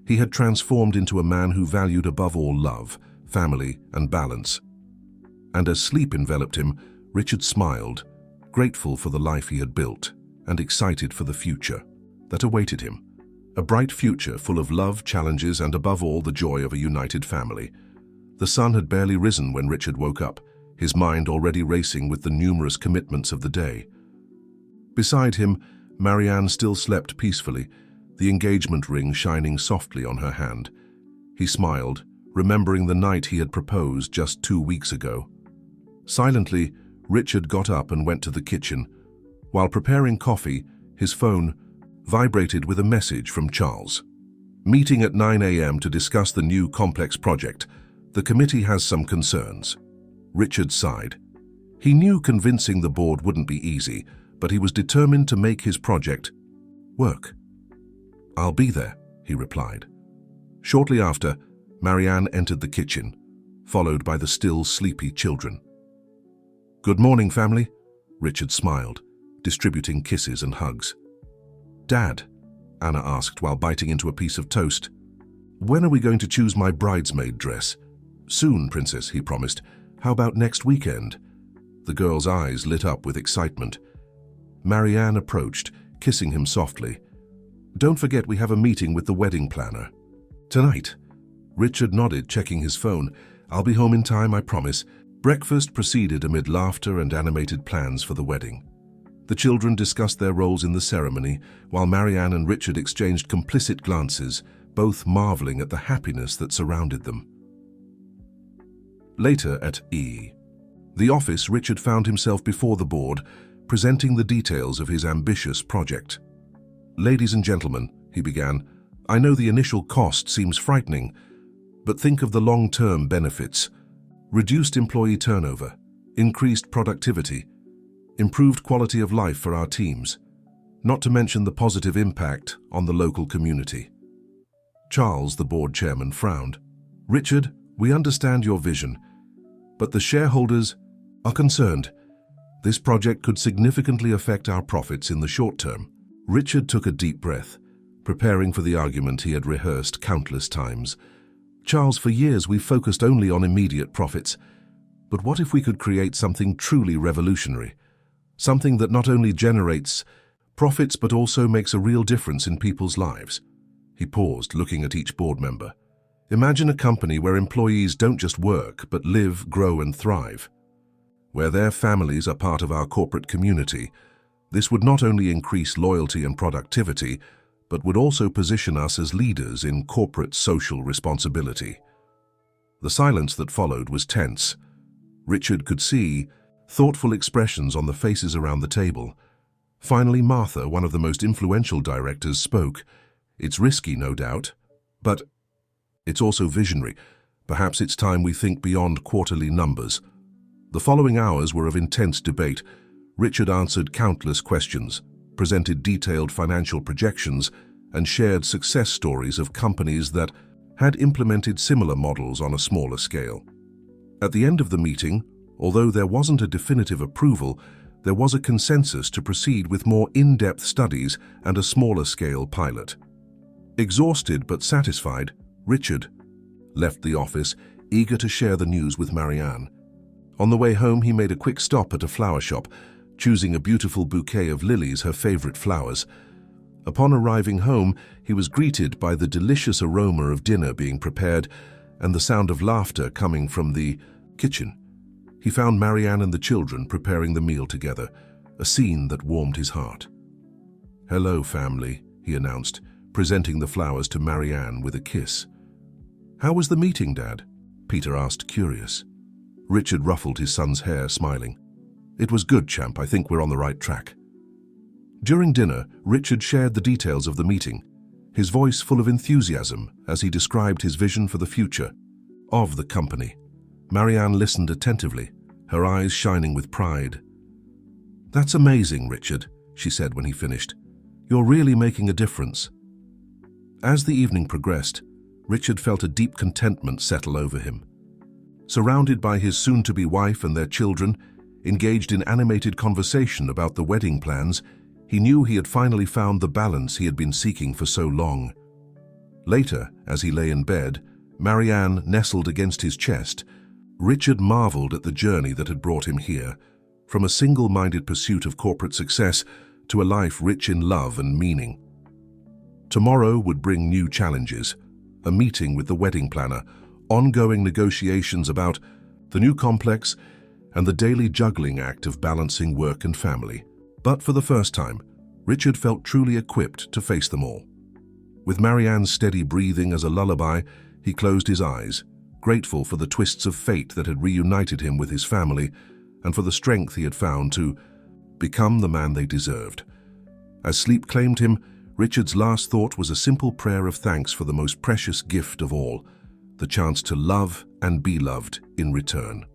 he had transformed into a man who valued above all love, family, and balance. And as sleep enveloped him, Richard smiled, grateful for the life he had built and excited for the future that awaited him. A bright future full of love, challenges, and above all, the joy of a united family. The sun had barely risen when Richard woke up, his mind already racing with the numerous commitments of the day. Beside him, Marianne still slept peacefully, the engagement ring shining softly on her hand. He smiled, remembering the night he had proposed just 2 weeks ago. Silently, Richard got up and went to the kitchen. While preparing coffee, his phone vibrated with a message from Charles. Meeting at 9 a.m. to discuss the new complex project. The committee has some concerns. Richard sighed. He knew convincing the board wouldn't be easy, but he was determined to make his project work. "I'll be there," he replied. Shortly after, Marianne entered the kitchen, followed by the still sleepy children. "Good morning, family," Richard smiled, distributing kisses and hugs. "Dad," Anna asked while biting into a piece of toast, "when are we going to choose my bridesmaid dress?" "Soon, Princess," he promised. "How about next weekend?" The girl's eyes lit up with excitement. Marianne approached, kissing him softly. "Don't forget we have a meeting with the wedding planner." "Tonight?" Richard nodded, checking his phone. "I'll be home in time, I promise." Breakfast proceeded amid laughter and animated plans for the wedding. The children discussed their roles in the ceremony, while Marianne and Richard exchanged complicit glances, both marveling at the happiness that surrounded them. Later at the office, Richard found himself before the board, presenting the details of his ambitious project. "Ladies and gentlemen," he began, "I know the initial cost seems frightening, but think of the long-term benefits. Reduced employee turnover, increased productivity, improved quality of life for our teams, not to mention the positive impact on the local community." Charles, the board chairman, frowned. "Richard, we understand your vision, but the shareholders are concerned. This project could significantly affect our profits in the short term." Richard took a deep breath, preparing for the argument he had rehearsed countless times. "Charles, for years we've focused only on immediate profits. But what if we could create something truly revolutionary? Something that not only generates profits but also makes a real difference in people's lives." He paused, looking at each board member. "Imagine a company where employees don't just work but live, grow, and thrive. Where their families are part of our corporate community. This would not only increase loyalty and productivity, but would also position us as leaders in corporate social responsibility." The silence that followed was tense. Richard could see thoughtful expressions on the faces around the table. Finally, Martha, one of the most influential directors, spoke. "It's risky, no doubt, but it's also visionary. Perhaps it's time we think beyond quarterly numbers." The following hours were of intense debate. Richard answered countless questions, presented detailed financial projections, and shared success stories of companies that had implemented similar models on a smaller scale. At the end of the meeting, although there wasn't a definitive approval, there was a consensus to proceed with more in-depth studies and a smaller-scale pilot. Exhausted but satisfied, Richard left the office, eager to share the news with Marianne. On the way home, he made a quick stop at a flower shop, choosing a beautiful bouquet of lilies, her favorite flowers. Upon arriving home, he was greeted by the delicious aroma of dinner being prepared and the sound of laughter coming from the kitchen. He found Marianne and the children preparing the meal together, a scene that warmed his heart. "Hello, family," he announced, presenting the flowers to Marianne with a kiss. "How was the meeting, Dad?" Peter asked, curious. Richard ruffled his son's hair, smiling. "It was good, champ. I think we're on the right track." During dinner, Richard shared the details of the meeting, his voice full of enthusiasm as he described his vision for the future of the company. Marianne listened attentively, her eyes shining with pride. "That's amazing, Richard," she said when he finished. "You're really making a difference." As the evening progressed, Richard felt a deep contentment settle over him. Surrounded by his soon-to-be wife and their children, engaged in animated conversation about the wedding plans, he knew he had finally found the balance he had been seeking for so long. Later, as he lay in bed, Marianne nestled against his chest, Richard marveled at the journey that had brought him here, from a single-minded pursuit of corporate success to a life rich in love and meaning. Tomorrow would bring new challenges, a meeting with the wedding planner, ongoing negotiations about the new complex, and the daily juggling act of balancing work and family. But for the first time, Richard felt truly equipped to face them all. With Marianne's steady breathing as a lullaby, he closed his eyes, grateful for the twists of fate that had reunited him with his family and for the strength he had found to become the man they deserved. As sleep claimed him, Richard's last thought was a simple prayer of thanks for the most precious gift of all, the chance to love and be loved in return.